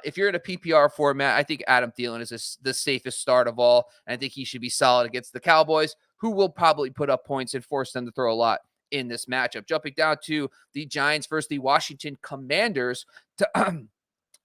if you're in a PPR format, I think Adam Thielen is the safest start of all. And I think he should be solid against the Cowboys, who will probably put up points and force them to throw a lot in this matchup. Jumping down to the Giants versus the Washington Commanders.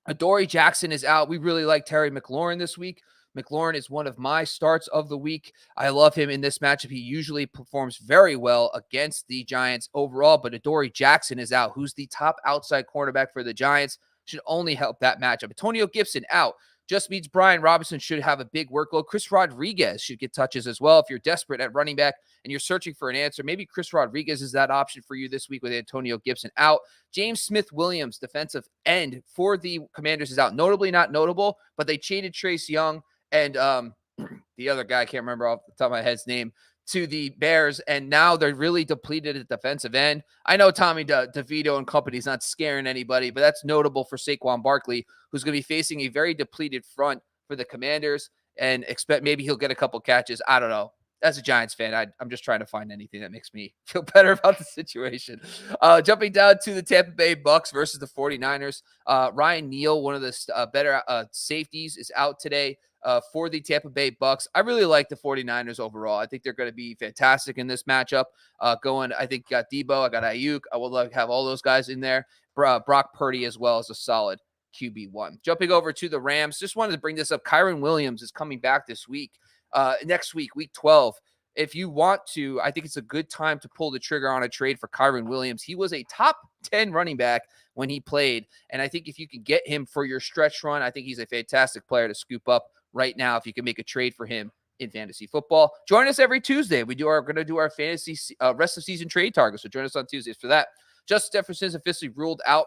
Adoree Jackson is out. We really like Terry McLaurin this week. McLaurin is one of my starts of the week. I love him in this matchup. He usually performs very well against the Giants overall, but Adoree Jackson is out, who's the top outside cornerback for the Giants. Should only help that matchup. Antonio Gibson out. Just means Brian Robinson should have a big workload. Chris Rodriguez should get touches as well. If you're desperate at running back and you're searching for an answer, maybe Chris Rodriguez is that option for you this week with Antonio Gibson out. James Smith-Williams, defensive end for the Commanders, is out. Notably not notable, but they traded Trace Young and the other guy, I can't remember off the top of my head's name, to the Bears, and now they're really depleted at defensive end. I know Tommy DeVito and company's not scaring anybody, but that's notable for Saquon Barkley, who's going to be facing a very depleted front for the Commanders, and expect maybe he'll get a couple catches. I don't know. As a Giants fan, I'm just trying to find anything that makes me feel better about the situation. Jumping down to the Tampa Bay Bucks versus the 49ers. Ryan Neal, one of the better safeties, is out today for the Tampa Bay Bucks. I really like the 49ers overall. I think they're going to be fantastic in this matchup. I think got Debo, I got Ayuk. I would love to have all those guys in there. Brock Purdy as well as a solid QB1. Jumping over to the Rams, just wanted to bring this up. Kyren Williams is coming back this week. Next week, week 12. If you want to, I think it's a good time to pull the trigger on a trade for Kyren Williams. He was a top 10 running back when he played, and I think if you can get him for your stretch run, I think he's a fantastic player to scoop up right now if you can make a trade for him in fantasy football. Join us every Tuesday. We're going to do our fantasy rest of season trade targets, so join us on Tuesdays for that. Justin Jefferson is officially ruled out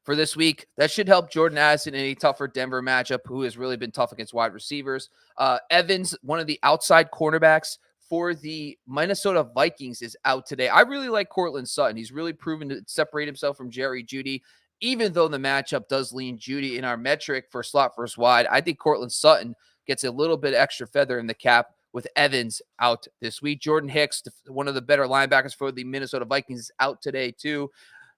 for this week. That should help Jordan Addison in a tougher Denver matchup, who has really been tough against wide receivers. Evans, one of the outside cornerbacks for the Minnesota Vikings, is out today. I really like Cortland Sutton. He's really proven to separate himself from Jerry Jeudy, even though the matchup does lean Jeudy in our metric for slot versus wide. I think Cortland Sutton gets a little bit extra feather in the cap with Evans out this week. Jordan Hicks, one of the better linebackers for the Minnesota Vikings, is out today too.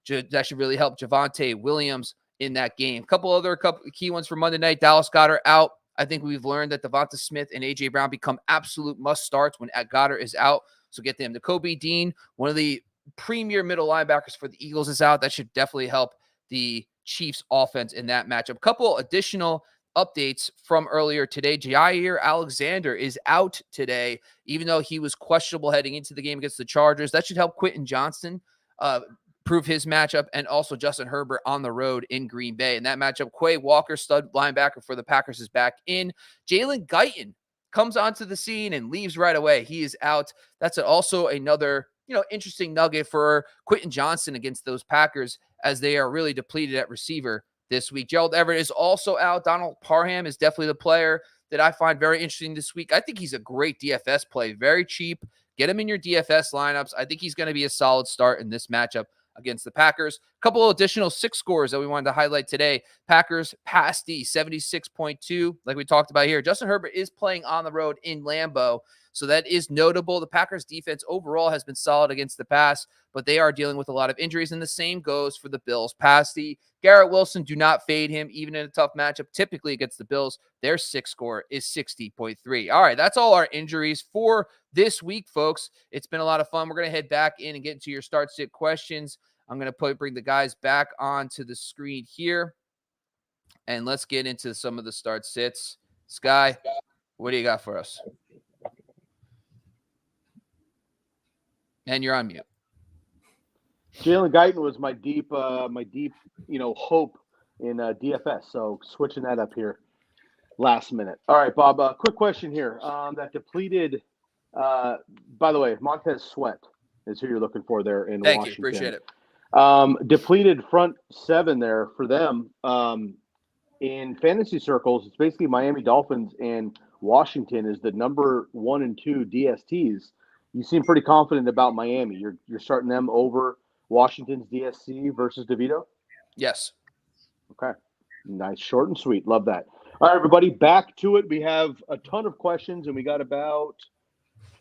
That should really help Javonte Williams in that game. Couple key ones for Monday night. Dallas Goedert out. I think we've learned that Devonta Smith and A.J. Brown become absolute must-starts when Goedert is out. So get them. Kobe Dean, one of the premier middle linebackers for the Eagles, is out. That should definitely help the Chiefs offense in that matchup. Couple additional updates from earlier today. Jair Alexander is out today, even though he was questionable heading into the game against the Chargers. That should help Quentin Johnston prove his matchup, and also Justin Herbert on the road in Green Bay. In that matchup, Quay Walker, stud linebacker for the Packers, is back in. Jalen Guyton comes onto the scene and leaves right away. He is out. That's also another interesting nugget for Quentin Johnston against those Packers, as they are really depleted at receiver this week. Gerald Everett is also out. Donald Parham is definitely the player that I find very interesting this week. I think he's a great DFS play, very cheap. Get him in your DFS lineups. I think he's going to be a solid start in this matchup against the Packers. A couple of additional 6 scores that we wanted to highlight today. Packers passed the 76.2, like we talked about here. Justin Herbert is playing on the road in Lambeau, so that is notable. The Packers defense overall has been solid against the pass, but they are dealing with a lot of injuries, and the same goes for the Bills. Pasty, Garrett Wilson, do not fade him, even in a tough matchup. Typically against the Bills, their 6 score is 60.3. All right, that's all our injuries for this week, folks. It's been a lot of fun. We're going to head back in and get into your start sit questions. I'm going to bring the guys back onto the screen here, and let's get into some of the start sits. Sky, what do you got for us? And you're on mute. Jalen Guyton was my deep, hope in DFS. So switching that up here last minute. All right, Bob, quick question here. That depleted, by the way, Montez Sweat is who you're looking for there in Washington. Thank you, appreciate it. Depleted front 7 there for them. In fantasy circles, it's basically Miami Dolphins and Washington is the number 1 and 2 DSTs. You seem pretty confident about Miami. You're starting them over Washington's DSC versus DeVito? Yes. Okay. Nice, short and sweet. Love that. All right, everybody, back to it. We have a ton of questions, and we got about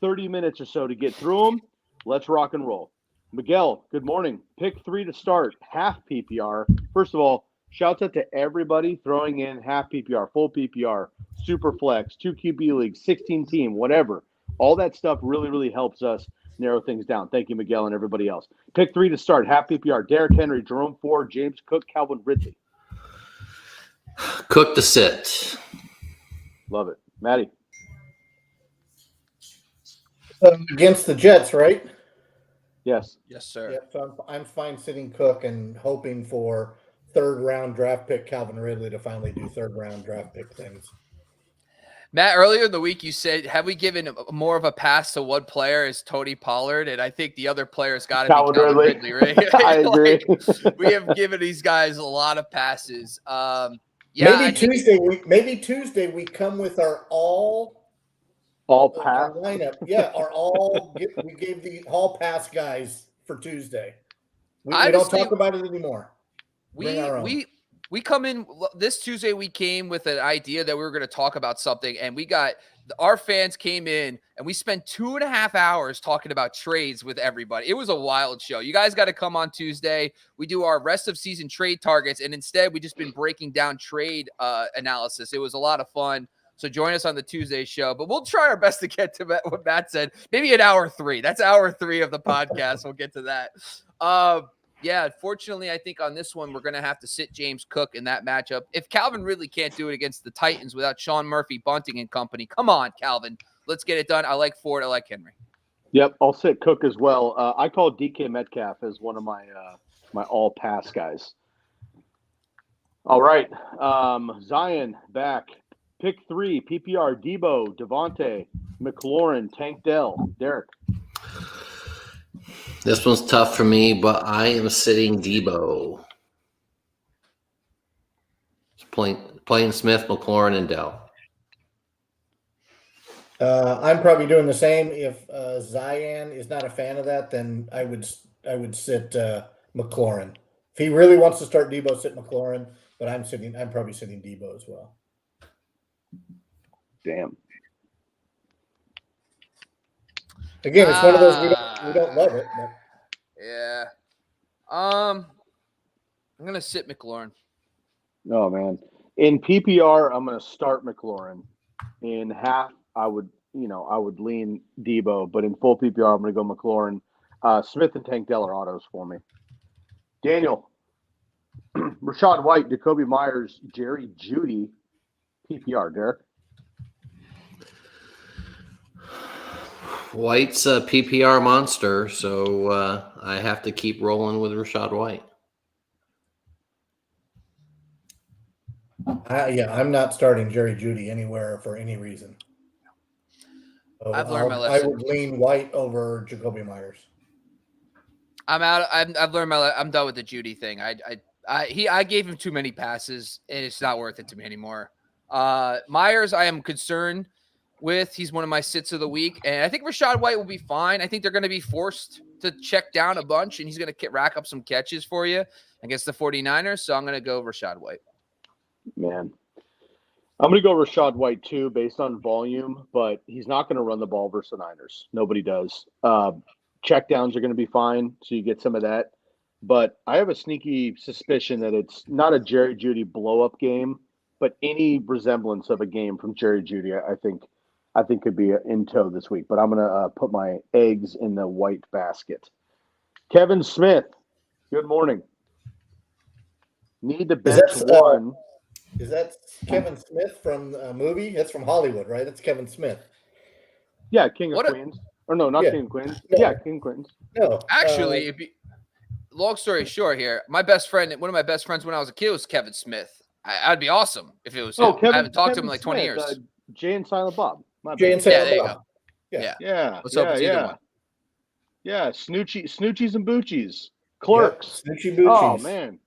30 minutes or so to get through them. Let's rock and roll. Miguel, good morning. Pick 3 to start, half PPR. First of all, shouts out to everybody throwing in half PPR, full PPR, super flex, 2 QB leagues, 16 team, whatever. All that stuff really, really helps us narrow things down. Thank you, Miguel, and everybody else. Pick 3 to start, half PPR. Derrick Henry, Jerome Ford, James Cook, Calvin Ridley. Cook to sit. Love it. Maddie. Against the Jets, right? Yes. Yes, sir. Yep. So I'm fine sitting Cook and hoping for third round draft pick Calvin Ridley to finally do third round draft pick things. Matt, earlier in the week, you said, have we given more of a pass to one player as Tony Pollard? And I think the other player's got to be Calvin Ridley, right? I agree. We have given these guys a lot of passes. Maybe Tuesday we come with our all pass lineup. Yeah, we gave the all pass guys for Tuesday. We don't talk about it anymore. We come in this Tuesday. We came with an idea that we were going to talk about something, and our fans came in, and we spent 2.5 hours talking about trades with everybody. It was a wild show. You guys got to come on Tuesday. We do our rest of season trade targets, and instead we just been breaking down trade analysis. It was a lot of fun. So join us on the Tuesday show, but we'll try our best to get to what Matt said. Maybe in hour 3. That's hour 3 of the podcast. We'll get to that. Yeah, unfortunately, I think on this one, we're going to have to sit James Cook in that matchup. If Calvin Ridley can't do it against the Titans without Sean Murphy, Bunting, and company, come on, Calvin. Let's get it done. I like Ford. I like Henry. Yep, I'll sit Cook as well. I call DK Metcalf as one of my my all-pass guys. All right, Zion back. Pick 3, PPR, Debo, Devontae, McLaurin, Tank Dell, Derek. This one's tough for me, but I am sitting Debo. Playing Smith, McLaurin, and Dell. I'm probably doing the same. If Zion is not a fan of that, then I would sit McLaurin. If he really wants to start Debo, sit McLaurin. But I'm probably sitting Debo as well. Damn. Again, it's one of those we don't love it. But. Yeah. I'm gonna sit McLaurin. Oh man. In PPR, I'm gonna start McLaurin. In half, I would lean Debo, but in full PPR, I'm gonna go McLaurin. Smith and Tank Dell are autos for me. Daniel. Rashad White, Jacoby Myers, Jerry Jeudy, PPR, Derek. White's a PPR monster, so I have to keep rolling with Rashad White. I'm not starting Jerry Jeudy anywhere for any reason. So I've learned my lesson. I would lean White over Jacoby Myers. I'm out. I've learned my lesson. I'm done with the Jeudy thing. I gave him too many passes, and it's not worth it to me anymore. Myers, I am concerned with. He's one of my sits of the week, and I think Rashad White will be fine. I think they're going to be forced to check down a bunch, and he's going to rack up some catches for you against the 49ers, so I'm going to go Rashad White. Man. I'm going to go Rashad White too based on volume, but he's not going to run the ball versus the Niners. Nobody does. Check downs are going to be fine, so you get some of that. But I have a sneaky suspicion that it's not a Jerry Jeudy blow-up game, but any resemblance of a game from Jerry Jeudy, I think could be in tow this week. But I'm going to put my eggs in the White basket. Kevin Smith, good morning. Need to bench one. Is that Kevin Smith from a movie? That's from Hollywood, right? That's Kevin Smith. Yeah, King of Queens. Or no, not King of Queens. No. Yeah, King of Queens. No. Actually, long story short here, one of my best friends when I was a kid was Kevin Smith. I'd be awesome if it was him. I haven't talked to him in like 20 years. Jay and Silent Bob. Jay and Silent Bob. Yeah. What's up with either one? Yeah, Snoochies and Boochies. Clerks. Yep. Snoochie Boochies. Oh, man.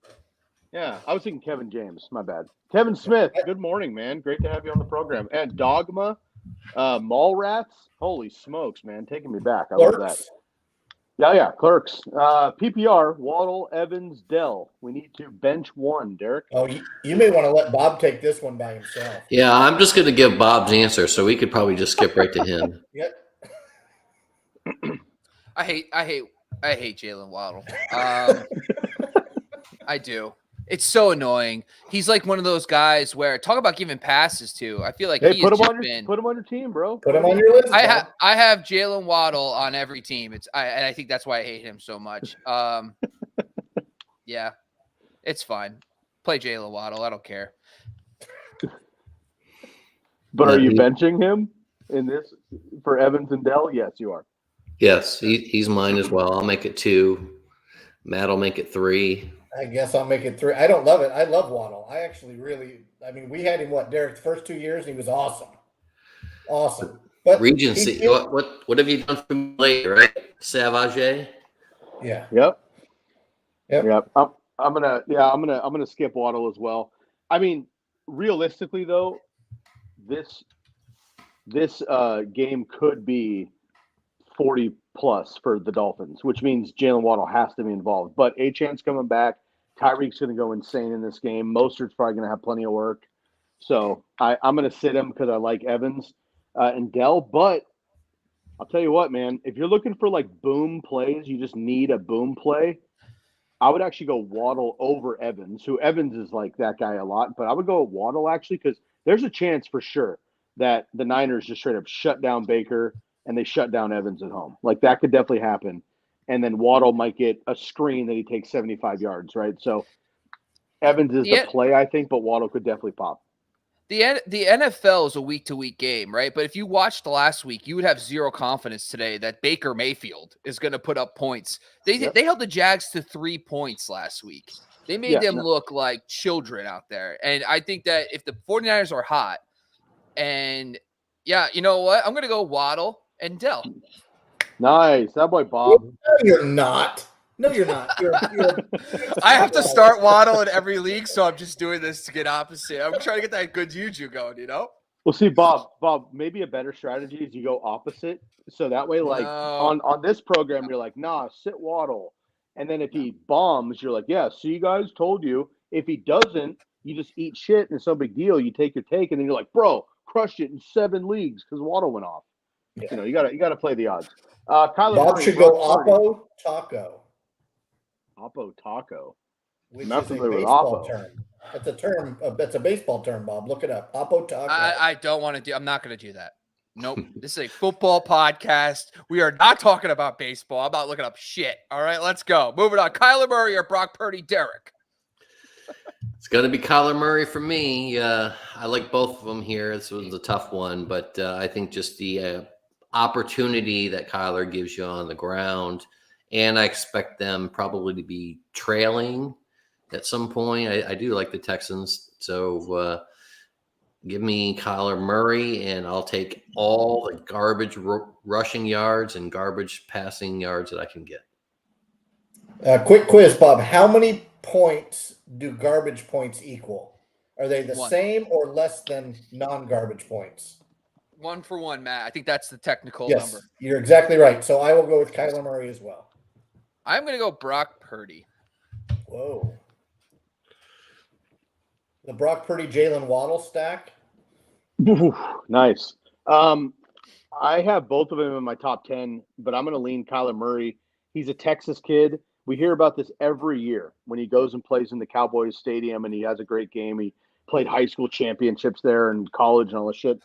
Yeah, I was thinking Kevin James. My bad. Kevin Smith, good morning, man. Great to have you on the program. And Dogma, Mallrats. Holy smokes, man. Taking me back. I love that. Yeah, Clerks. PPR, Waddle, Evans, Dell. We need to bench one, Derek. Oh, you may want to let Bob take this one by himself. Yeah, I'm just going to give Bob's answer, so we could probably just skip right to him. Yep. I hate Jalen Waddle. I do. It's so annoying. He's like one of those guys where talk about giving passes to. I feel like put him on your team, bro. Put him on your list. I have Jalen Waddle on every team. And I think that's why I hate him so much. Yeah, it's fine. Play Jalen Waddle. I don't care. But are you benching him in this for Evans and Dell? Yes, you are. Yes, he's mine as well. I'll make it 2. Matt will make it 3. I guess I'll make it 3. I don't love it. I love Waddle. I actually we had him, Derek, the first 2 years, and he was awesome. Awesome. But Regency, what have you done for me lately, right? Savage? Yeah. Yep. I'm gonna skip Waddle as well. I mean, realistically though, this game could be 40 plus for the Dolphins, which means Jalen Waddle has to be involved. But Achane's coming back. Tyreek's going to go insane in this game. Mostert's probably going to have plenty of work. So I'm going to sit him because I like Evans and Dell. But I'll tell you what, man, if you're looking for like boom plays, you just need a boom play. I would actually go Waddle over Evans, who Evans is like that guy a lot. But I would go Waddle actually because there's a chance for sure that the Niners just straight up shut down Baker and they shut down Evans at home. Like that could definitely happen. And then Waddle might get a screen that he takes 75 yards, right? So Evans is the play, I think, but Waddle could definitely pop. The NFL is a week-to-week game, right? But if you watched last week, you would have zero confidence today that Baker Mayfield is going to put up points. They held the Jags to 3 points last week. They made them look like children out there. And I think that if the 49ers are hot, and you know what? I'm going to go Waddle and Dell. Nice. That boy Bob. No, you're not. No, you're not. I have to start Waddle in every league, so I'm just doing this to get opposite. I'm trying to get that good juju going, you know? Well, see, Bob, maybe a better strategy is you go opposite. So that way, like, on this program, you're like, nah, sit Waddle. And then if he bombs, you're like, yeah, see, you guys, told you. If he doesn't, you just eat shit and it's no big deal. You take your take, and then you're like, bro, crushed it in 7 leagues because Waddle went off. Yeah. You know, you gotta play the odds. Kyler Bob Murray, should go Oppo Taco. Oppo Taco. Which is a baseball term. That's a term. That's a baseball term, Bob. Look it up. Oppo Taco. I don't want to do. I'm not going to do that. Nope. This is a football podcast. We are not talking about baseball. I'm not looking up shit. All right, let's go. Moving on. Kyler Murray or Brock Purdy, Derek? It's going to be Kyler Murray for me. I like both of them here. This was a tough one, but I think just the opportunity that Kyler gives you on the ground, and I expect them probably to be trailing at some point. I do like the Texans, so give me Kyler Murray, and I'll take all the garbage rushing yards and garbage passing yards that I can get. Quick quiz, Bob. How many points do garbage points equal? Are they the same or less than non-garbage points? 1 for 1, Matt. I think that's the technical yes, number. You're exactly right. So I will go with Kyler Murray as well. I'm going to go Brock Purdy. Whoa. The Brock Purdy, Jalen Waddle stack. Nice. I have both of them in my top 10, but I'm going to lean Kyler Murray. He's a Texas kid. We hear about this every year when he goes and plays in the Cowboys Stadium and he has a great game. He played high school championships there and college and all this shit.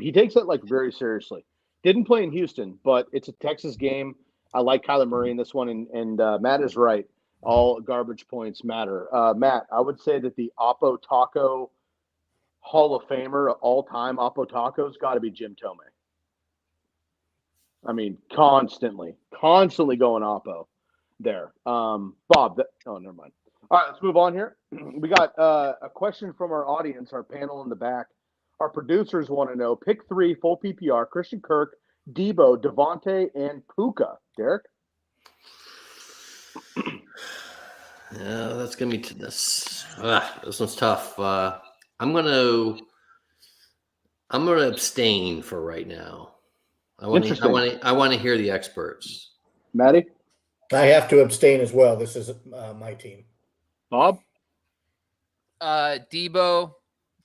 He takes it like very seriously. Didn't play in Houston, but it's a Texas game. I like Kyler Murray in this one, and Matt is right. All garbage points matter. Matt, I would say that the Oppo Taco Hall of Famer all-time Oppo Taco's got to be Jim Tomei. I mean, constantly going Oppo there. Bob, never mind. All right, let's move on here. We got a question from our audience, our panel in the back. Our producers want to know, pick 3 full PPR, Christian Kirk, Debo, Devontae, and Puka. Derek? Yeah, that's going to be this. This one's tough. I'm gonna abstain for right now. I want to hear the experts. Maddie? I have to abstain as well. This is my team. Bob? Debo,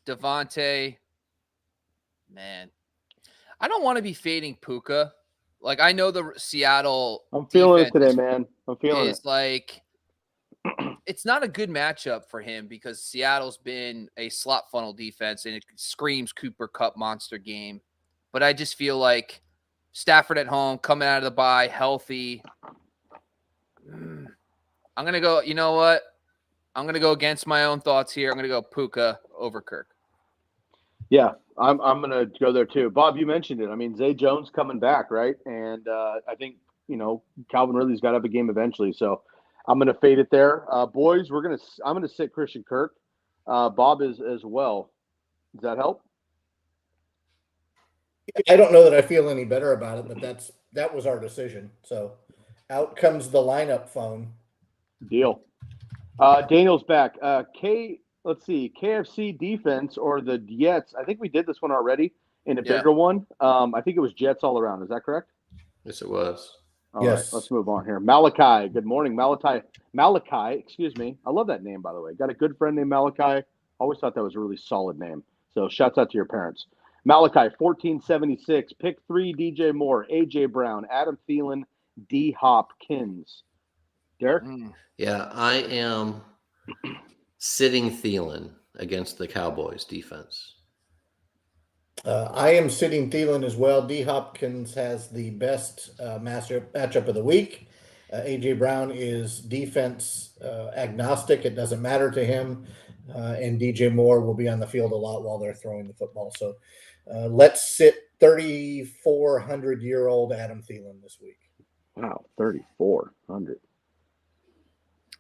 Devontae. Man, I don't want to be fading Puka. Like, I know the Seattle. I'm feeling it today, man. I'm feeling it. Like, it's not a good matchup for him because Seattle's been a slot funnel defense and it screams Cooper Kupp monster game. But I just feel like Stafford at home, coming out of the bye, healthy. I'm going to go, you know what? I'm going to go against my own thoughts here. I'm going to go Puka over Kirk. Yeah, I'm going to go there too. Bob, you mentioned it. I mean, Zay Jones coming back, right? And I think, Calvin Ridley's got to have a game eventually. So I'm going to fade it there. Boys, I'm going to sit Christian Kirk. Bob is as well. Does that help? I don't know that I feel any better about it, but that was our decision. So out comes the lineup phone. Deal. Daniel's back. Let's see, KFC defense or the Jets. I think we did this one already in a bigger one. I think it was Jets all around. Is that correct? Yes, it was. All right, let's move on here. Malachi, good morning. Malachi, excuse me. I love that name, by the way. Got a good friend named Malachi. Always thought that was a really solid name. So shouts out to your parents. Malachi, 1476. Pick 3, DJ Moore, AJ Brown, Adam Thielen, D Hopkins. Derek? Yeah, I am sitting Thielen against the Cowboys defense. I am sitting Thielen as well. D Hopkins has the best matchup of the week. AJ Brown is defense agnostic. It doesn't matter to him. And DJ Moore will be on the field a lot while they're throwing the football. So let's sit 3,400-year-old Adam Thielen this week. Wow, 3,400.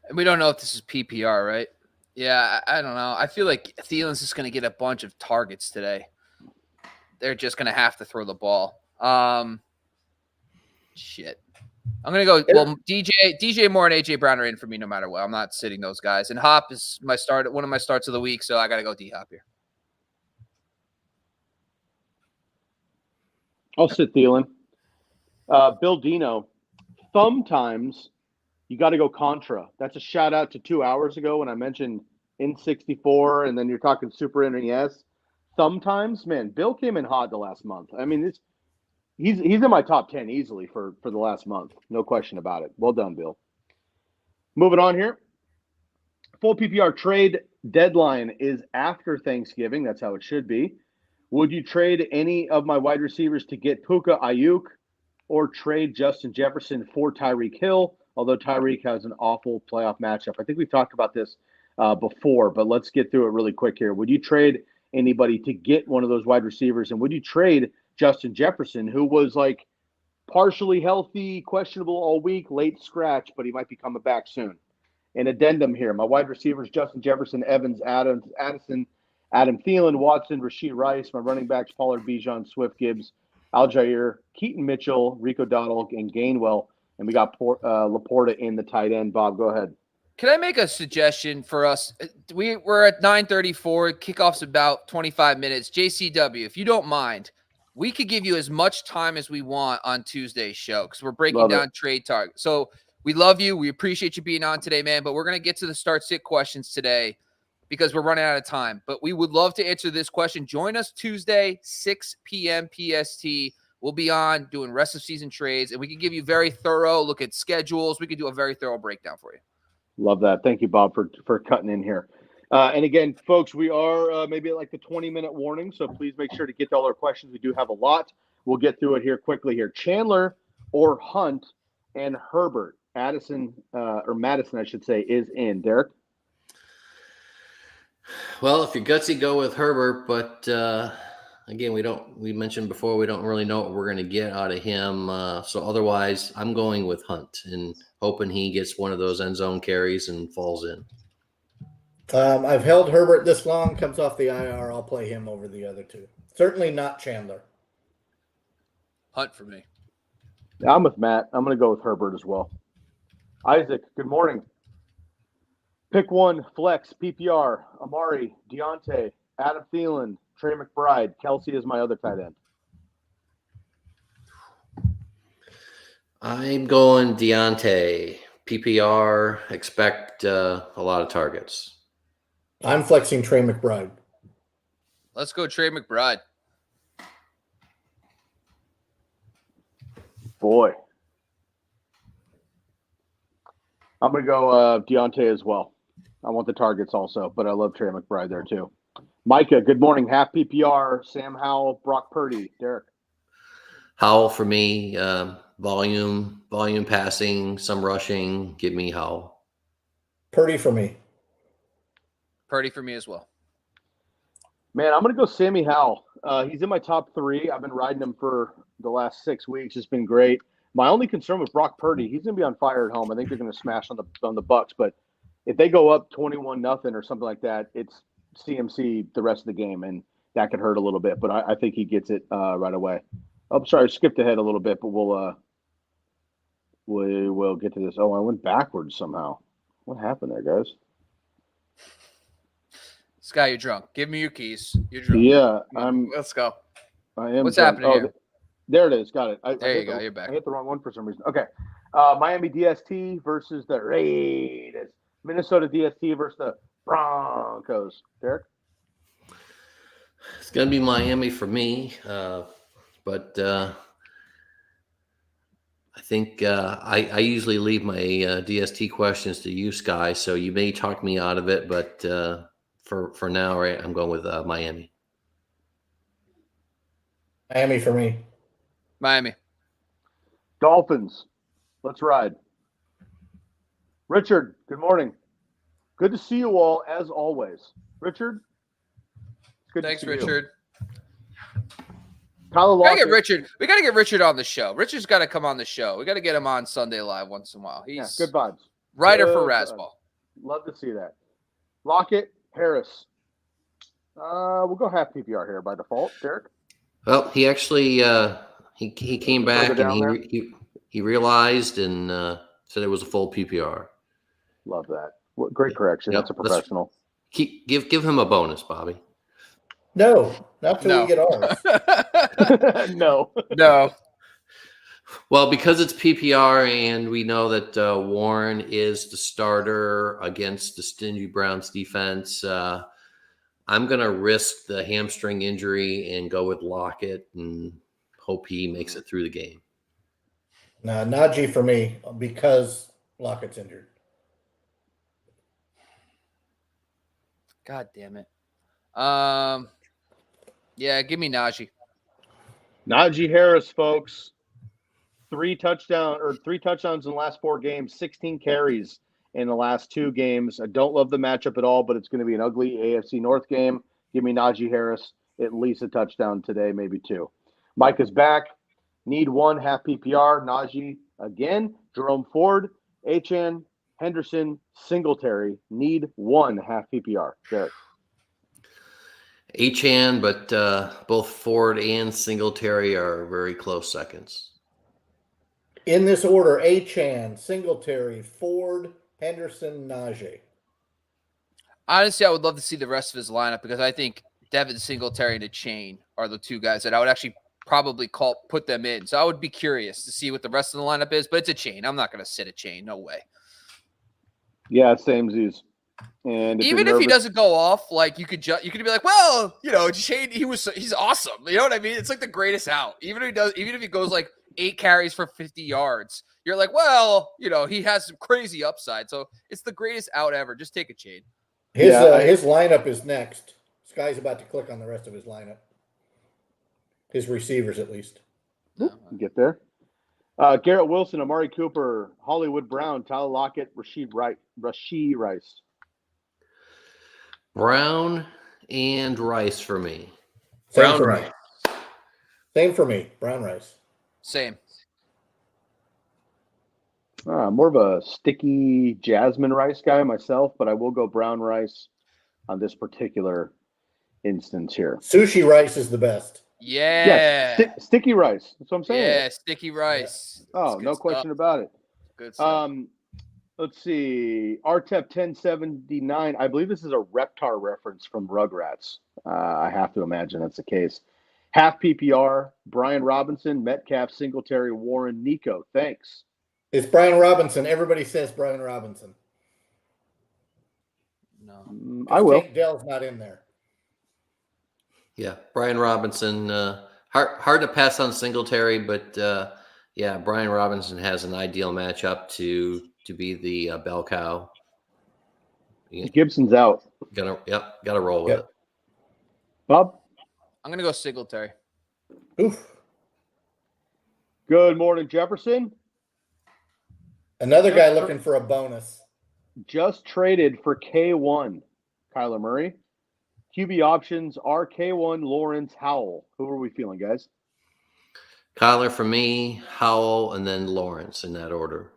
And we don't know if this is PPR, right? Yeah, I don't know. I feel like Thielen's just going to get a bunch of targets today. They're just going to have to throw the ball. Shit. I'm going to go, well, DJ Moore and AJ Brown are in for me no matter what. I'm not sitting those guys. And Hop is one of my starts of the week, so I got to go D-Hop here. I'll sit Thielen. Bill Dino, sometimes you got to go contra. That's a shout out to 2 hours ago when I mentioned N64 and then you're talking Super NES. Sometimes, man, Bill came in hot the last month. I mean, he's in my top 10 easily for the last month. No question about it. Well done, Bill. Moving on here. Full PPR trade deadline is after Thanksgiving. That's how it should be. Would you trade any of my wide receivers to get Puka Ayuk or trade Justin Jefferson for Tyreek Hill? Although Tyreek has an awful playoff matchup. I think we've talked about this before, but let's get through it really quick here. Would you trade anybody to get one of those wide receivers? And would you trade Justin Jefferson, who was like partially healthy, questionable all week, late scratch, but he might be coming back soon? An addendum here. My wide receivers, Justin Jefferson, Evans, Adams, Addison, Adam Thielen, Watson, Rashee Rice. My running backs, Pollard, Bijan, Swift, Gibbs, Aljair, Keaton Mitchell, Rico Dowdle, and Gainwell. And we got Laporta in the tight end. Bob, go ahead. Can I make a suggestion for us? We're at 9:34. Kickoff's about 25 minutes. JCW, if you don't mind, we could give you as much time as we want on Tuesday's show because we're breaking down trade targets. So we love you. We appreciate you being on today, man. But we're going to get to the start-sit questions today because we're running out of time. But we would love to answer this question. Join us Tuesday, 6 p.m. PST. We'll be on doing rest of season trades, and we can give you very thorough look at schedules. We can do a very thorough breakdown for you. Love that. Thank you, Bob, for cutting in here. And again, folks, we are maybe at like the 20-minute warning, so please make sure to get to all our questions. We do have a lot. We'll get through it here quickly here. Chandler or Hunt and Herbert. Madison, I should say, is in. Derek? Well, if you're gutsy, go with Herbert, but again, we mentioned before, we don't really know what we're going to get out of him. So otherwise, I'm going with Hunt and hoping he gets one of those end zone carries and falls in. I've held Herbert this long, comes off the IR. I'll play him over the other two. Certainly not Chandler. Hunt for me. Yeah, I'm with Matt. I'm going to go with Herbert as well. Isaac, good morning. Pick one, flex, PPR, Amari, Deontay, Adam Thielen, Trey McBride. Kelsey is my other tight end. I'm going Deontay. PPR, expect a lot of targets. I'm flexing Trey McBride. Let's go Trey McBride. Boy. I'm going to go Deontay as well. I want the targets also, but I love Trey McBride there too. Micah, good morning. Half PPR, Sam Howell, Brock Purdy. Derek? Howell for me, volume passing, some rushing. Give me Howell. Purdy for me. Purdy for me as well. Man, I'm going to go Sammy Howell. He's in my top 3. I've been riding him for the last 6 weeks. It's been great. My only concern with Brock Purdy, he's going to be on fire at home. I think they're going to smash on the Bucks. But if they go up 21-0 or something like that, it's CMC the rest of the game, and that could hurt a little bit. But I think he gets it right away. Oh, sorry, I skipped ahead a little bit, but we will get to this. Oh, I went backwards somehow. What happened there, guys? Sky, you're drunk. Give me your keys. You're drunk. Yeah, Let's go. I am. What's drunk. happening here? There it is. Got it. There you go. You're back. I hit the wrong one for some reason. Okay. Miami DST versus the Raiders. Minnesota DST versus the Broncos. Derek? It's going to be Miami for me, but I think I usually leave my DST questions to you, Sky, so you may talk me out of it, but for now, right, I'm going with Miami. Miami for me. Miami. Dolphins. Let's ride. Richard, good morning. Good to see you all, as always. Richard? It's good Thanks, to see Richard. Tyler We gotta Lockett. get Richard on the show. Richard's got to come on the show. We got to get him on Sunday Live once in a while. He's Good vibes. writer for Good Razzball. Love to see that. Lockett, Harris. We'll go half PPR here by default. Derek? Well, he actually he came back Further down and he realized and said it was a full PPR. Love that. What great correction. Yep, That's a professional. Give him a bonus, Bobby. No, not till No. we get ours. No. No. Well, because it's PPR and we know that Warren is the starter against the stingy Browns defense, I'm going to risk the hamstring injury and go with Lockett and hope he makes it through the game. No, Najee for me because Lockett's injured. God damn it. Yeah, give me Najee. Najee Harris, folks. 3 touchdowns in the last 4 games, 16 carries in the last 2 games. I don't love the matchup at all, but it's going to be an ugly AFC North game. Give me Najee Harris, at least a touchdown today, maybe 2. Mike is back. Need 1 half PPR. Najee again. Jerome Ford, Achan, Henderson, Singletary. Need 1 half PPR. Derek. Achan, but both Ford and Singletary are very close seconds. In this order, Achan, Singletary, Ford, Henderson, Najee. Honestly, I would love to see the rest of his lineup because I think Devin Singletary and Chain are the 2 guys that I would actually probably put them in. So I would be curious to see what the rest of the lineup is, but it's a Chain. I'm not going to sit a Chain. No way. Yeah, same Z's. And even if he doesn't go off, like you could be like, well, Chain, he's awesome. You know what I mean? It's like the greatest out. Even if he goes like 8 carries for 50 yards, you're like, well, he has some crazy upside. So it's the greatest out ever. Just take a Chain. His lineup is next. Sky's about to click on the rest of his lineup. His receivers, at least. Get there. Garrett Wilson, Amari Cooper, Hollywood Brown, Tyler Lockett, Rashee Rice. Brown and Rice for me. Same for me. Brown Rice. Same. More of a sticky jasmine rice guy myself, but I will go brown rice on this particular instance here. Sushi rice is the best. Yeah. Yes, sticky rice. That's what I'm saying. Yeah, sticky rice. Yeah. Oh, no question about it. Good stuff. Let's see. RTEP 1079. I believe this is a Reptar reference from Rugrats. I have to imagine that's the case. Half PPR, Brian Robinson, Metcalf, Singletary, Warren, Nico. Thanks. It's Brian Robinson. Everybody says Brian Robinson. No. I will. Tank Dell's not in there. Yeah, Brian Robinson. Hard to pass on Singletary, but yeah, Brian Robinson has an ideal matchup to be the bell cow. Gibson's out. Gotta roll with it. Bob? I'm going to go Singletary. Oof. Good morning, Jefferson. Another guy looking for a bonus. Just traded for K1. Kyler Murray. QB options are K1, Lawrence, Howell. Who are we feeling, guys? Kyler for me, Howell, and then Lawrence in that order.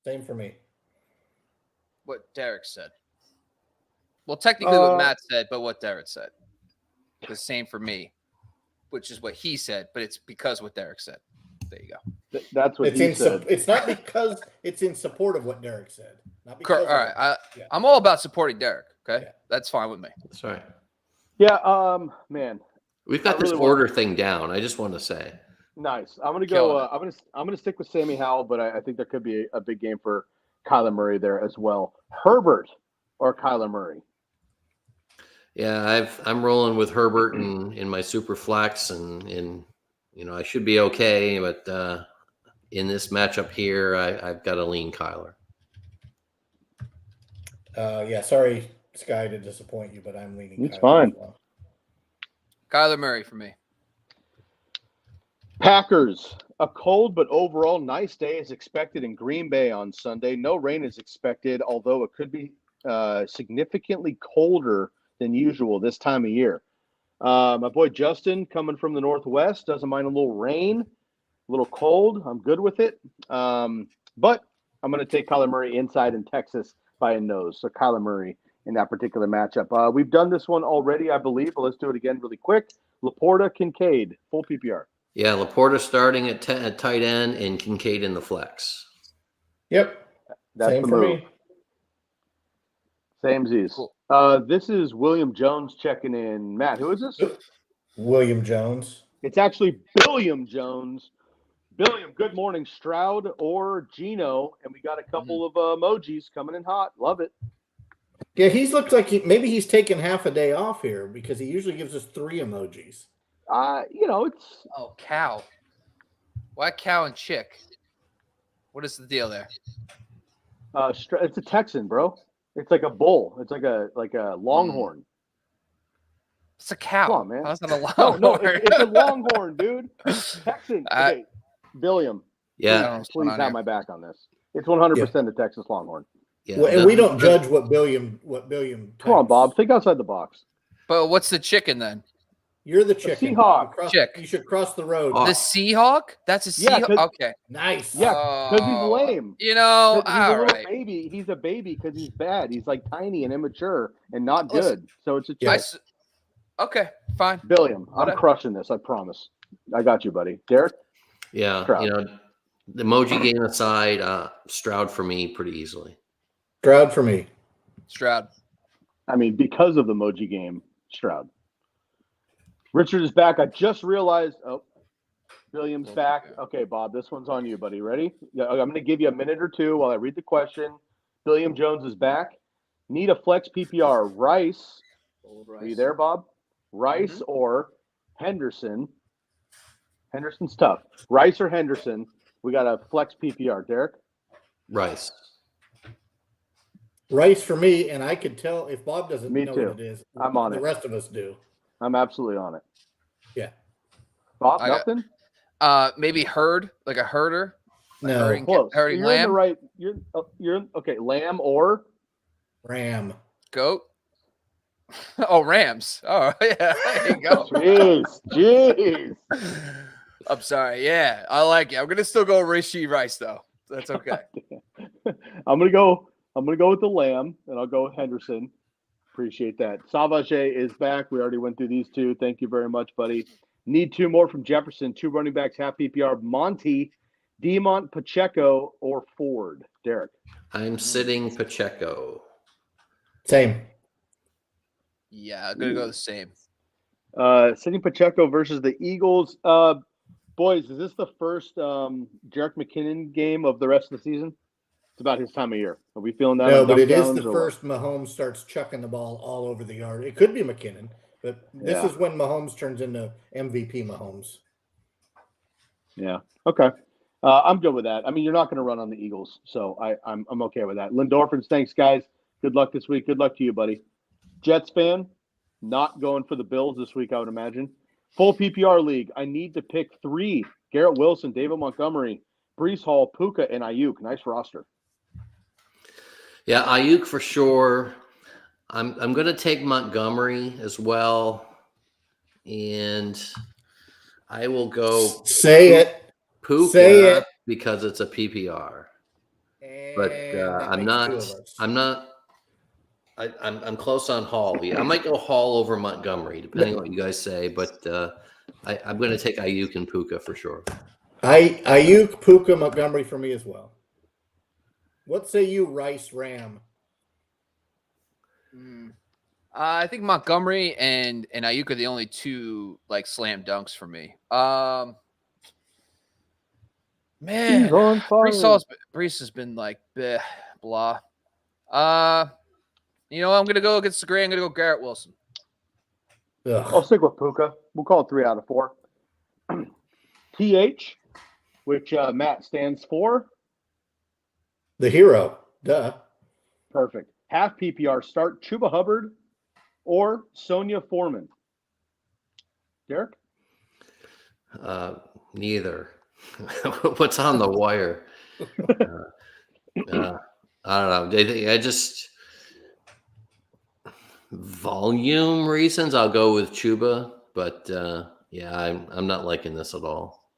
Same for me. What Derek said. Well, technically what Matt said, but what Derek said. The same for me, which is what he said, but it's because what Derek said. There you go. That's what he said. It's not because it's in support of what Derek said. Not because All right. I'm all about supporting Derek. Okay. Yeah. That's fine with me. That's right. Yeah. Man, we've got this order thing down. I just want to say. Nice. I'm gonna go. I'm gonna stick with Sammy Howell, but I think there could be a big game for Kyler Murray there as well. Herbert or Kyler Murray? Yeah, I'm rolling with Herbert in my super flex, and I should be okay, but in this matchup here, I've got to lean Kyler. Yeah, sorry, Sky, to disappoint you, but I'm leaning. It's fine. Well. Kyler Murray for me. Packers. A cold but overall nice day is expected in Green Bay on Sunday. No rain is expected, although it could be significantly colder than usual this time of year. My boy Justin, coming from the Northwest, doesn't mind a little rain, a little cold. I'm good with it. But I'm going to take Kyler Murray inside in Texas by a nose. So Kyler Murray in that particular matchup. We've done this one already, I believe, but let's do it again really quick. Laporta, Kincaid, full PPR. Yeah, Laporta starting at tight end and Kincaid in the flex. Yep. That's Same the for move. me. Samesies. Cool. This is William Jones checking in. Matt, who is this? William Jones. It's actually Billiam Jones. Billiam, good morning, Stroud or Gino. And we got a couple of emojis coming in hot. Love it. Yeah, he's looked like maybe he's taken half a day off here because he usually gives us 3 emojis. It's cow. Why cow and chick? What is the deal there? It's a Texan, bro. It's like a bull. It's like a longhorn. It's a cow. Come on, man. How's that a longhorn? No, it's a longhorn, dude. Texan. Okay, Billiam. Yeah. Please have my back on this. It's 100% a Texas Longhorn. Yeah. Well, and we don't judge what Billiam. Come on, Bob. Think outside the box. But what's the chicken then? You're the chicken. Seahawk. You should cross the road. The Seahawk? That's a Seahawk? Okay. Nice. Yeah, because he's lame. He's all right. Baby. He's a baby because he's bad. He's like tiny and immature and not good. So it's a chick. Okay, fine. Billiam, I'm crushing this. I promise. I got you, buddy. Derek? Yeah. Stroud. The emoji game aside, Stroud for me pretty easily. Stroud for me. Stroud. I mean, because of the emoji game, Stroud. Richard is back. I just realized. Oh, William's back. Okay, Bob, this one's on you, buddy. Ready? Yeah, I'm going to give you a minute or two while I read the question. William Jones is back. Need a flex PPR. Rice. Are you there, Bob? Rice or Henderson? Henderson's tough. Rice or Henderson? We got a flex PPR. Derek? Rice. Rice for me, and I could tell if Bob doesn't know too. what it is. I'm on the rest of us do. I'm absolutely on it. Yeah. Bob, nothing? Maybe herd, like a herder. No, herding you're lamb. In the right. You're okay. Lamb or ram. Goat. Oh, Rams. Oh, yeah. There you go. Jeez. I'm sorry. Yeah, I like it. I'm gonna still go Rishi Rice though. That's okay. I'm gonna go with the lamb, and I'll go with Henderson. Appreciate that. Savage is back. We already went through these two. Thank you very much, buddy. Need 2 more from Jefferson. 2 running backs, half PPR. Monty, Demont, Pacheco, or Ford. Derek. I'm sitting Pacheco. Same. Yeah, I'm gonna go the same. Sitting Pacheco versus the Eagles. Boys, is this the first Jerick McKinnon game of the rest of the season? It's about his time of year. Are we feeling that? No, but it is the first Mahomes starts chucking the ball all over the yard. It could be McKinnon, but this is when Mahomes turns into MVP Mahomes. Yeah. Okay. I'm good with that. I mean, you're not going to run on the Eagles, so I'm okay with that. Lindorphins, thanks, guys. Good luck this week. Good luck to you, buddy. Jets fan, not going for the Bills this week, I would imagine. Full PPR league. I need to pick 3. Garrett Wilson, David Montgomery, Breece Hall, Puka, and Ayuk. Nice roster. Yeah, Ayuk for sure. I'm going to take Montgomery as well, and I will go Say it. Puka Say it. because it's a PPR. But And that I'm makes two not. of us. I'm close on Hall. Yeah, I might go Hall over Montgomery, depending on what you guys say. But I'm going to take Ayuk and Puka for sure. Ayuk, Puka, Montgomery for me as well. What say you, Rice Ram? I think Montgomery and Ayuk are the only two like slam dunks for me. Man, He's on fire. Brees has been like bleh, blah. You know, I'm gonna go against the gray. I'm gonna go Garrett Wilson. I'll stick with Puka. We'll call it 3 out of 4. TH, which Matt stands for. The hero. Duh. Perfect. Half PPR start, Chuba Hubbard or Sonia Foreman. Derek? Neither. What's on the wire? I don't know. I just volume reasons. I'll go with Chuba, but I'm not liking this at all.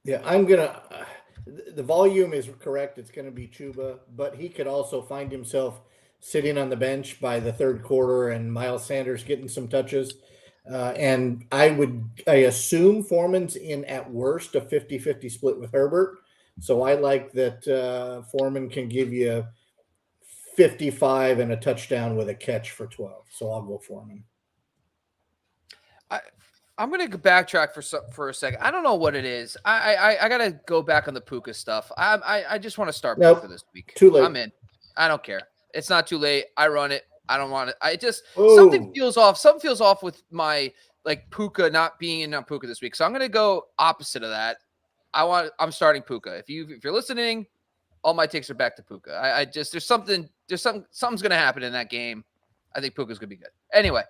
Yeah, I'm gonna. The volume is correct. It's going to be Chuba, but he could also find himself sitting on the bench by the third quarter, and Miles Sanders getting some touches. And I assume Foreman's in at worst a 50-50 split with Herbert. So I like that Foreman can give you 55 and a touchdown with a catch for 12. So I'll go Foreman. I'm gonna backtrack for a second. I don't know what it is. I gotta go back on the Puka stuff. I just want to start Puka this week. Too late. I'm in. I don't care. It's not too late. I run it. I don't want it. I just Ooh. something feels off. Something feels off with my like Puka not being in on Puka this week. So I'm gonna go opposite of that. I'm starting Puka. If you're listening, all my takes are back to Puka. I just something's gonna happen in that game. I think Puka's gonna be good. Anyway,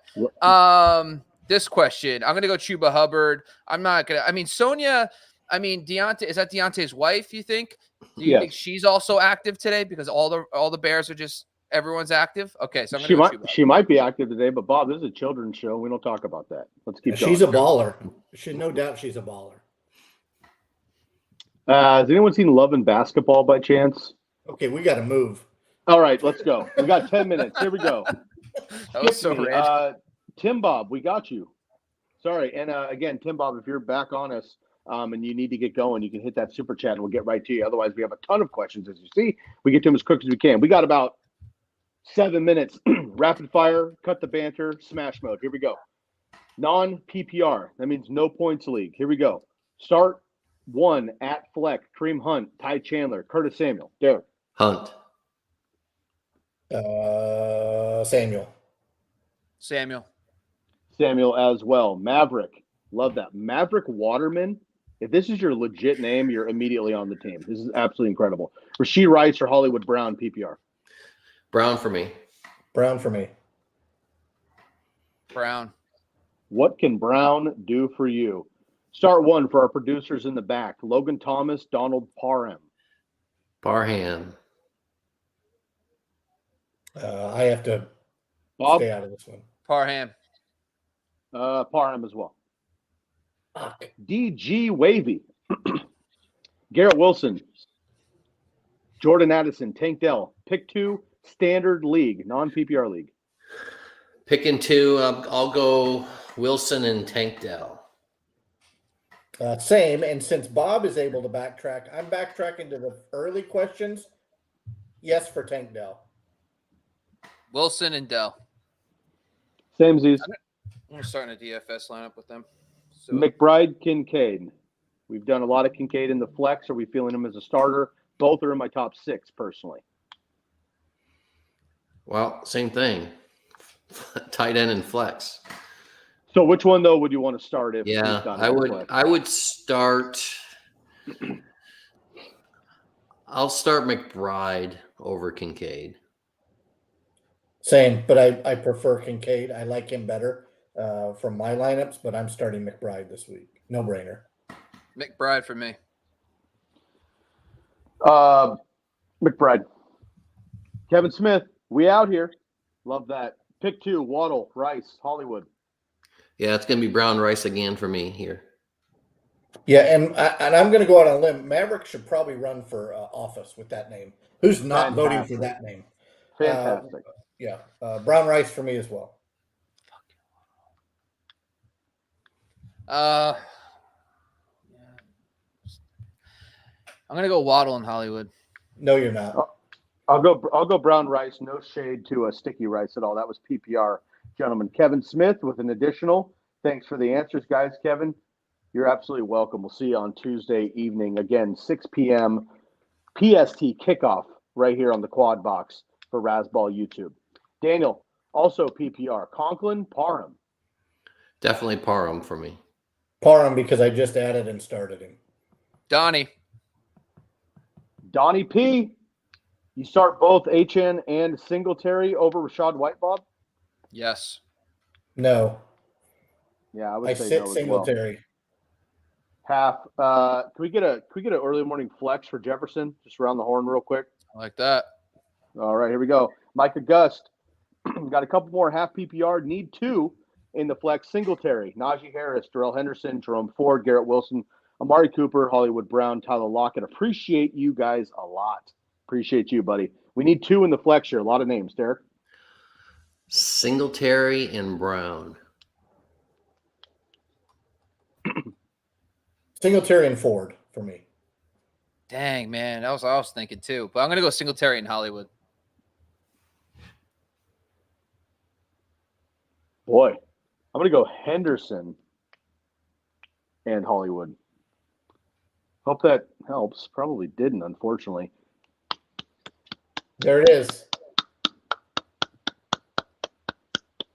this question, I'm going to go Chuba Hubbard. I'm not going to, I mean, Sonia, Deontay, is that Deontay's wife, you think? Do you think she's also active today because all the Bears are just, everyone's active? Okay, so I'm going to go Chuba. She might be active today, but Bob, this is a children's show. We don't talk about that. Let's keep going. She's a baller. No doubt she's a baller. Has anyone seen Love and Basketball by chance? Okay, we got to move. All right, let's go. We got 10 minutes. Here we go. That was so random. Tim Bob, we got you. Sorry. And again, Tim Bob, if you're back on us and you need to get going, you can hit that super chat and we'll get right to you. Otherwise, we have a ton of questions. As you see, we get to them as quick as we can. We got about 7 minutes. Rapid fire, cut the banter, smash mode. Here we go. Non-PPR. That means no points league. Here we go. Start 1 at Fleck, Kareem Hunt, Ty Chandler, Curtis Samuel. Derek. Hunt. Samuel as well. Maverick. Love that. Maverick Waterman. If this is your legit name, you're immediately on the team. This is absolutely incredible. Rashee Rice or Hollywood Brown, PPR. Brown for me. Brown for me. Brown. What can Brown do for you? Start 1 for our producers in the back. Logan Thomas, Donald Parham. Parham. I have to stay out of this one. Parham. Parham as well. Fuck. DG Wavy. Garrett Wilson. Jordan Addison. Tank Dell. Pick 2, standard league, non-PPR league. Picking 2, I'll go Wilson and Tank Dell. Same. And since Bob is able to backtrack, I'm backtracking to the early questions. Yes, for Tank Dell. Wilson and Dell. Samesies. I'm starting a DFS lineup with them. So. McBride, Kincaid. We've done a lot of Kincaid in the flex. Are we feeling him as a starter? Both are in my top 6 personally. Well, same thing. Tight end and flex. So which one though would you want to start if? I would start. I'll start McBride over Kincaid. Same, but I prefer Kincaid. I like him better from my lineups, but I'm starting McBride this week. No brainer. McBride for me. McBride. Kevin Smith, we out here. Love that. Pick 2, Waddle, Rice, Hollywood. Yeah, it's going to be Brown Rice again for me here. Yeah, and I'm going to go out on a limb. Maverick should probably run for office with that name. Who's not voting for that name? Fantastic. Yeah, Brown Rice for me as well. I'm gonna go Waddle in Hollywood. No, you're not. I'll go Brown Rice. No shade to a Sticky Rice at all. That was PPR, gentlemen. Kevin Smith with an additional. Thanks for the answers, guys. Kevin, you're absolutely welcome. We'll see you on Tuesday evening again, 6 p.m. PST kickoff right here on the Quad Box for Razzball YouTube. Daniel, also PPR. Conklin, Parham. Definitely Parham for me. Parham because I just added and started him. Donnie P. You start both HN and Singletary over Rachaad White, Bob? Yes. No. Yeah, I would I say sit no Singletary. Half. Can we get an early morning flex for Jefferson? Just around the horn real quick. I like that. All right, here we go. Micah Gust. Got a couple more half PPR. Need 2 in the flex. Singletary, Najee Harris, Darrell Henderson, Jerome Ford, Garrett Wilson, Amari Cooper, Hollywood Brown, Tyler Lockett. Appreciate you guys a lot. Appreciate you, buddy. We need 2 in the flex here. A lot of names, Derek. Singletary and Brown. Singletary and Ford for me. Dang, man. That was what I was thinking too. But I'm going to go Singletary in Hollywood. Boy, I'm going to go Henderson and Hollywood. Hope that helps. Probably didn't, unfortunately. There it is.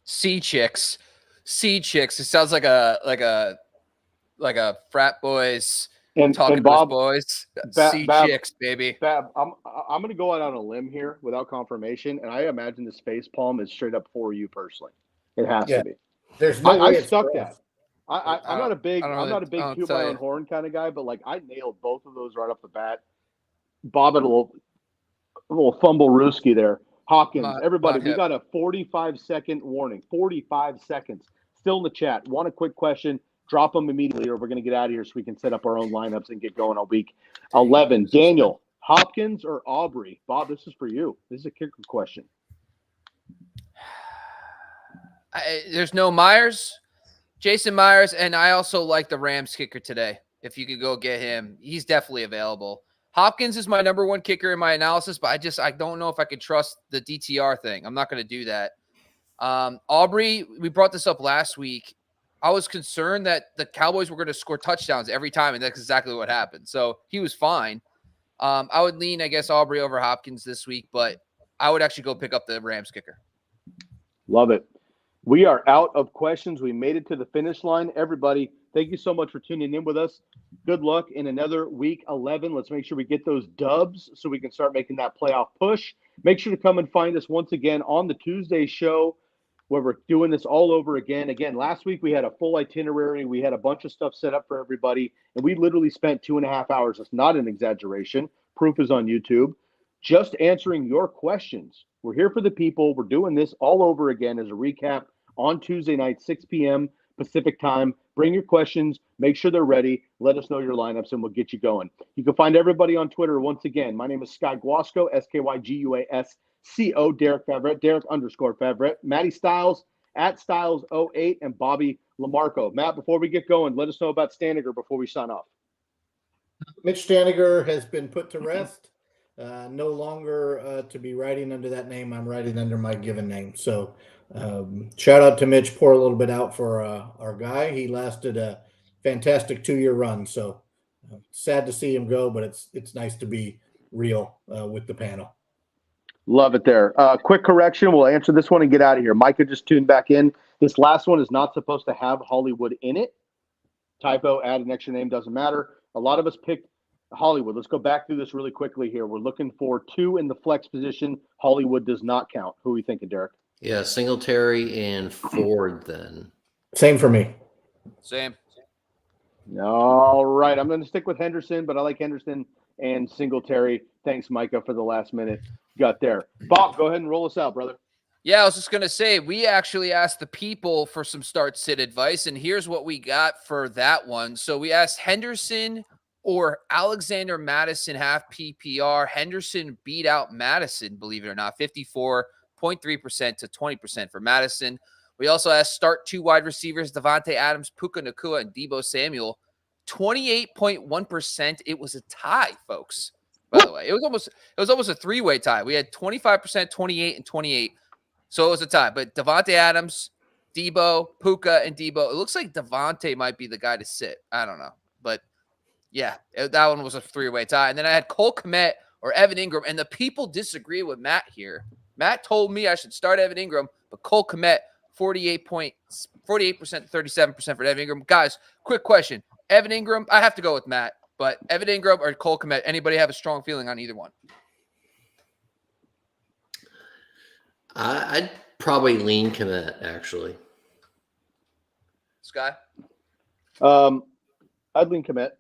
Sea Chicks. It sounds like a frat boys talking and to Bob, his boys. Sea Chicks, baby. Bab, I'm going to go out on a limb here without confirmation, and I imagine this face palm is straight up for you personally. It has to be. There's no way I it's stuck that. I'm not a big toot my own horn kind of guy, but like I nailed both of those right off the bat. Bob had a little fumble rooski there. Hopkins, everybody, we got a 45-second warning. 45 seconds. Still in the chat. Want a quick question? Drop them immediately, or we're going to get out of here so we can set up our own lineups and get going all week. 11. Daniel, Hopkins or Aubrey? Bob, this is for you. This is a kicker question. There's no Myers, Jason Myers, and I also like the Rams kicker today. If you could go get him, he's definitely available. Hopkins is my number 1 kicker in my analysis, but I don't know if I could trust the DTR thing. I'm not going to do that. Aubrey, we brought this up last week. I was concerned that the Cowboys were going to score touchdowns every time, and that's exactly what happened. So he was fine. I would lean, I guess, Aubrey over Hopkins this week, but I would actually go pick up the Rams kicker. Love it. We are out of questions. We made it to the finish line. Everybody, thank you so much for tuning in with us. Good luck in another week 11. Let's make sure we get those dubs so we can start making that playoff push. Make sure to come and find us once again on the Tuesday show where we're doing this all over again. Again, last week we had a full itinerary. We had a bunch of stuff set up for everybody, and we literally spent 2.5 hours. That's not an exaggeration. Proof is on YouTube. Just answering your questions. We're here for the people. We're doing this all over again as a recap on Tuesday night, 6 p.m. Pacific time. Bring your questions. Make sure they're ready. Let us know your lineups, and we'll get you going. You can find everybody on Twitter once again. My name is Sky Guasco, SKYGUASCO, Derek Favret, Derek_Favret, Matty Styles, @Styles08, and Bobby Lamarco. Matt, before we get going, let us know about Staniger before we sign off. Mitch Staniger has been put to rest. No longer to be writing under that name. I'm writing under my given name. So shout out to Mitch. Pour a little bit out for our guy. He lasted a fantastic 2-year run. So sad to see him go, but it's nice to be real with the panel. Love it there. Quick correction. We'll answer this one and get out of here. Micah just tuned back in. This last one is not supposed to have Hollywood in it. Typo, add an extra name, doesn't matter. A lot of us picked Hollywood. Let's go back through this really quickly here. We're looking for 2 in the flex position. Hollywood does not count. Who are we thinking, Derek? Yeah, Singletary and Ford then. Same for me. Same. All right. I'm going to stick with Henderson, but I like Henderson and Singletary. Thanks, Micah, for the last minute got there. Bob, go ahead and roll us out, brother. Yeah, I was just going to say, we actually asked the people for some start-sit advice, and here's what we got for that one. So we asked Henderson or Alexander Madison half PPR. Henderson beat out Madison, believe it or not, 54.3% to 20% for Madison. We also asked start 2 wide receivers, Devontae Adams, Puka Nacua, and Deebo Samuel. 28.1%. It was a tie, folks. By the way, it was almost a 3-way tie. We had 25%, 28, and 28. So it was a tie. But Devontae Adams, Deebo, Puka, and Deebo. It looks like Devontae might be the guy to sit. I don't know. But yeah, that one was a 3-way tie. And then I had Cole Kmet or Evan Ingram. And the people disagree with Matt here. Matt told me I should start Evan Ingram, but Cole Kmet, 48% to 37% for Evan Ingram. Guys, quick question. Evan Ingram, I have to go with Matt, but Evan Ingram or Cole Kmet, anybody have a strong feeling on either one? I'd probably lean Kmet, actually. Sky? I'd lean Kmet.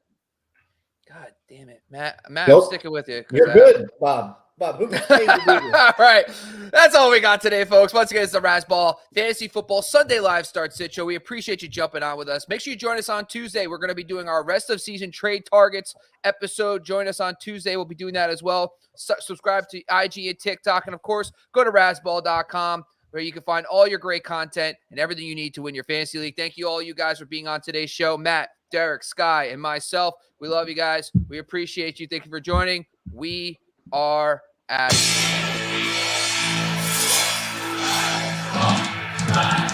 God damn it, Matt. I'm sticking with you. You're good, Bob. Bob, who gets paid to do this? All right. That's all we got today, folks. Once again, it's the Razzball Fantasy Football Sunday Live Start Sit Show. We appreciate you jumping on with us. Make sure you join us on Tuesday. We're going to be doing our rest of season trade targets episode. Join us on Tuesday. We'll be doing that as well. Subscribe to IG and TikTok. And, of course, go to razzball.com where you can find all your great content and everything you need to win your fantasy league. Thank you all you guys for being on today's show. Matt, Derek, Sky, and myself. We love you guys. We appreciate you. Thank you for joining. We are out.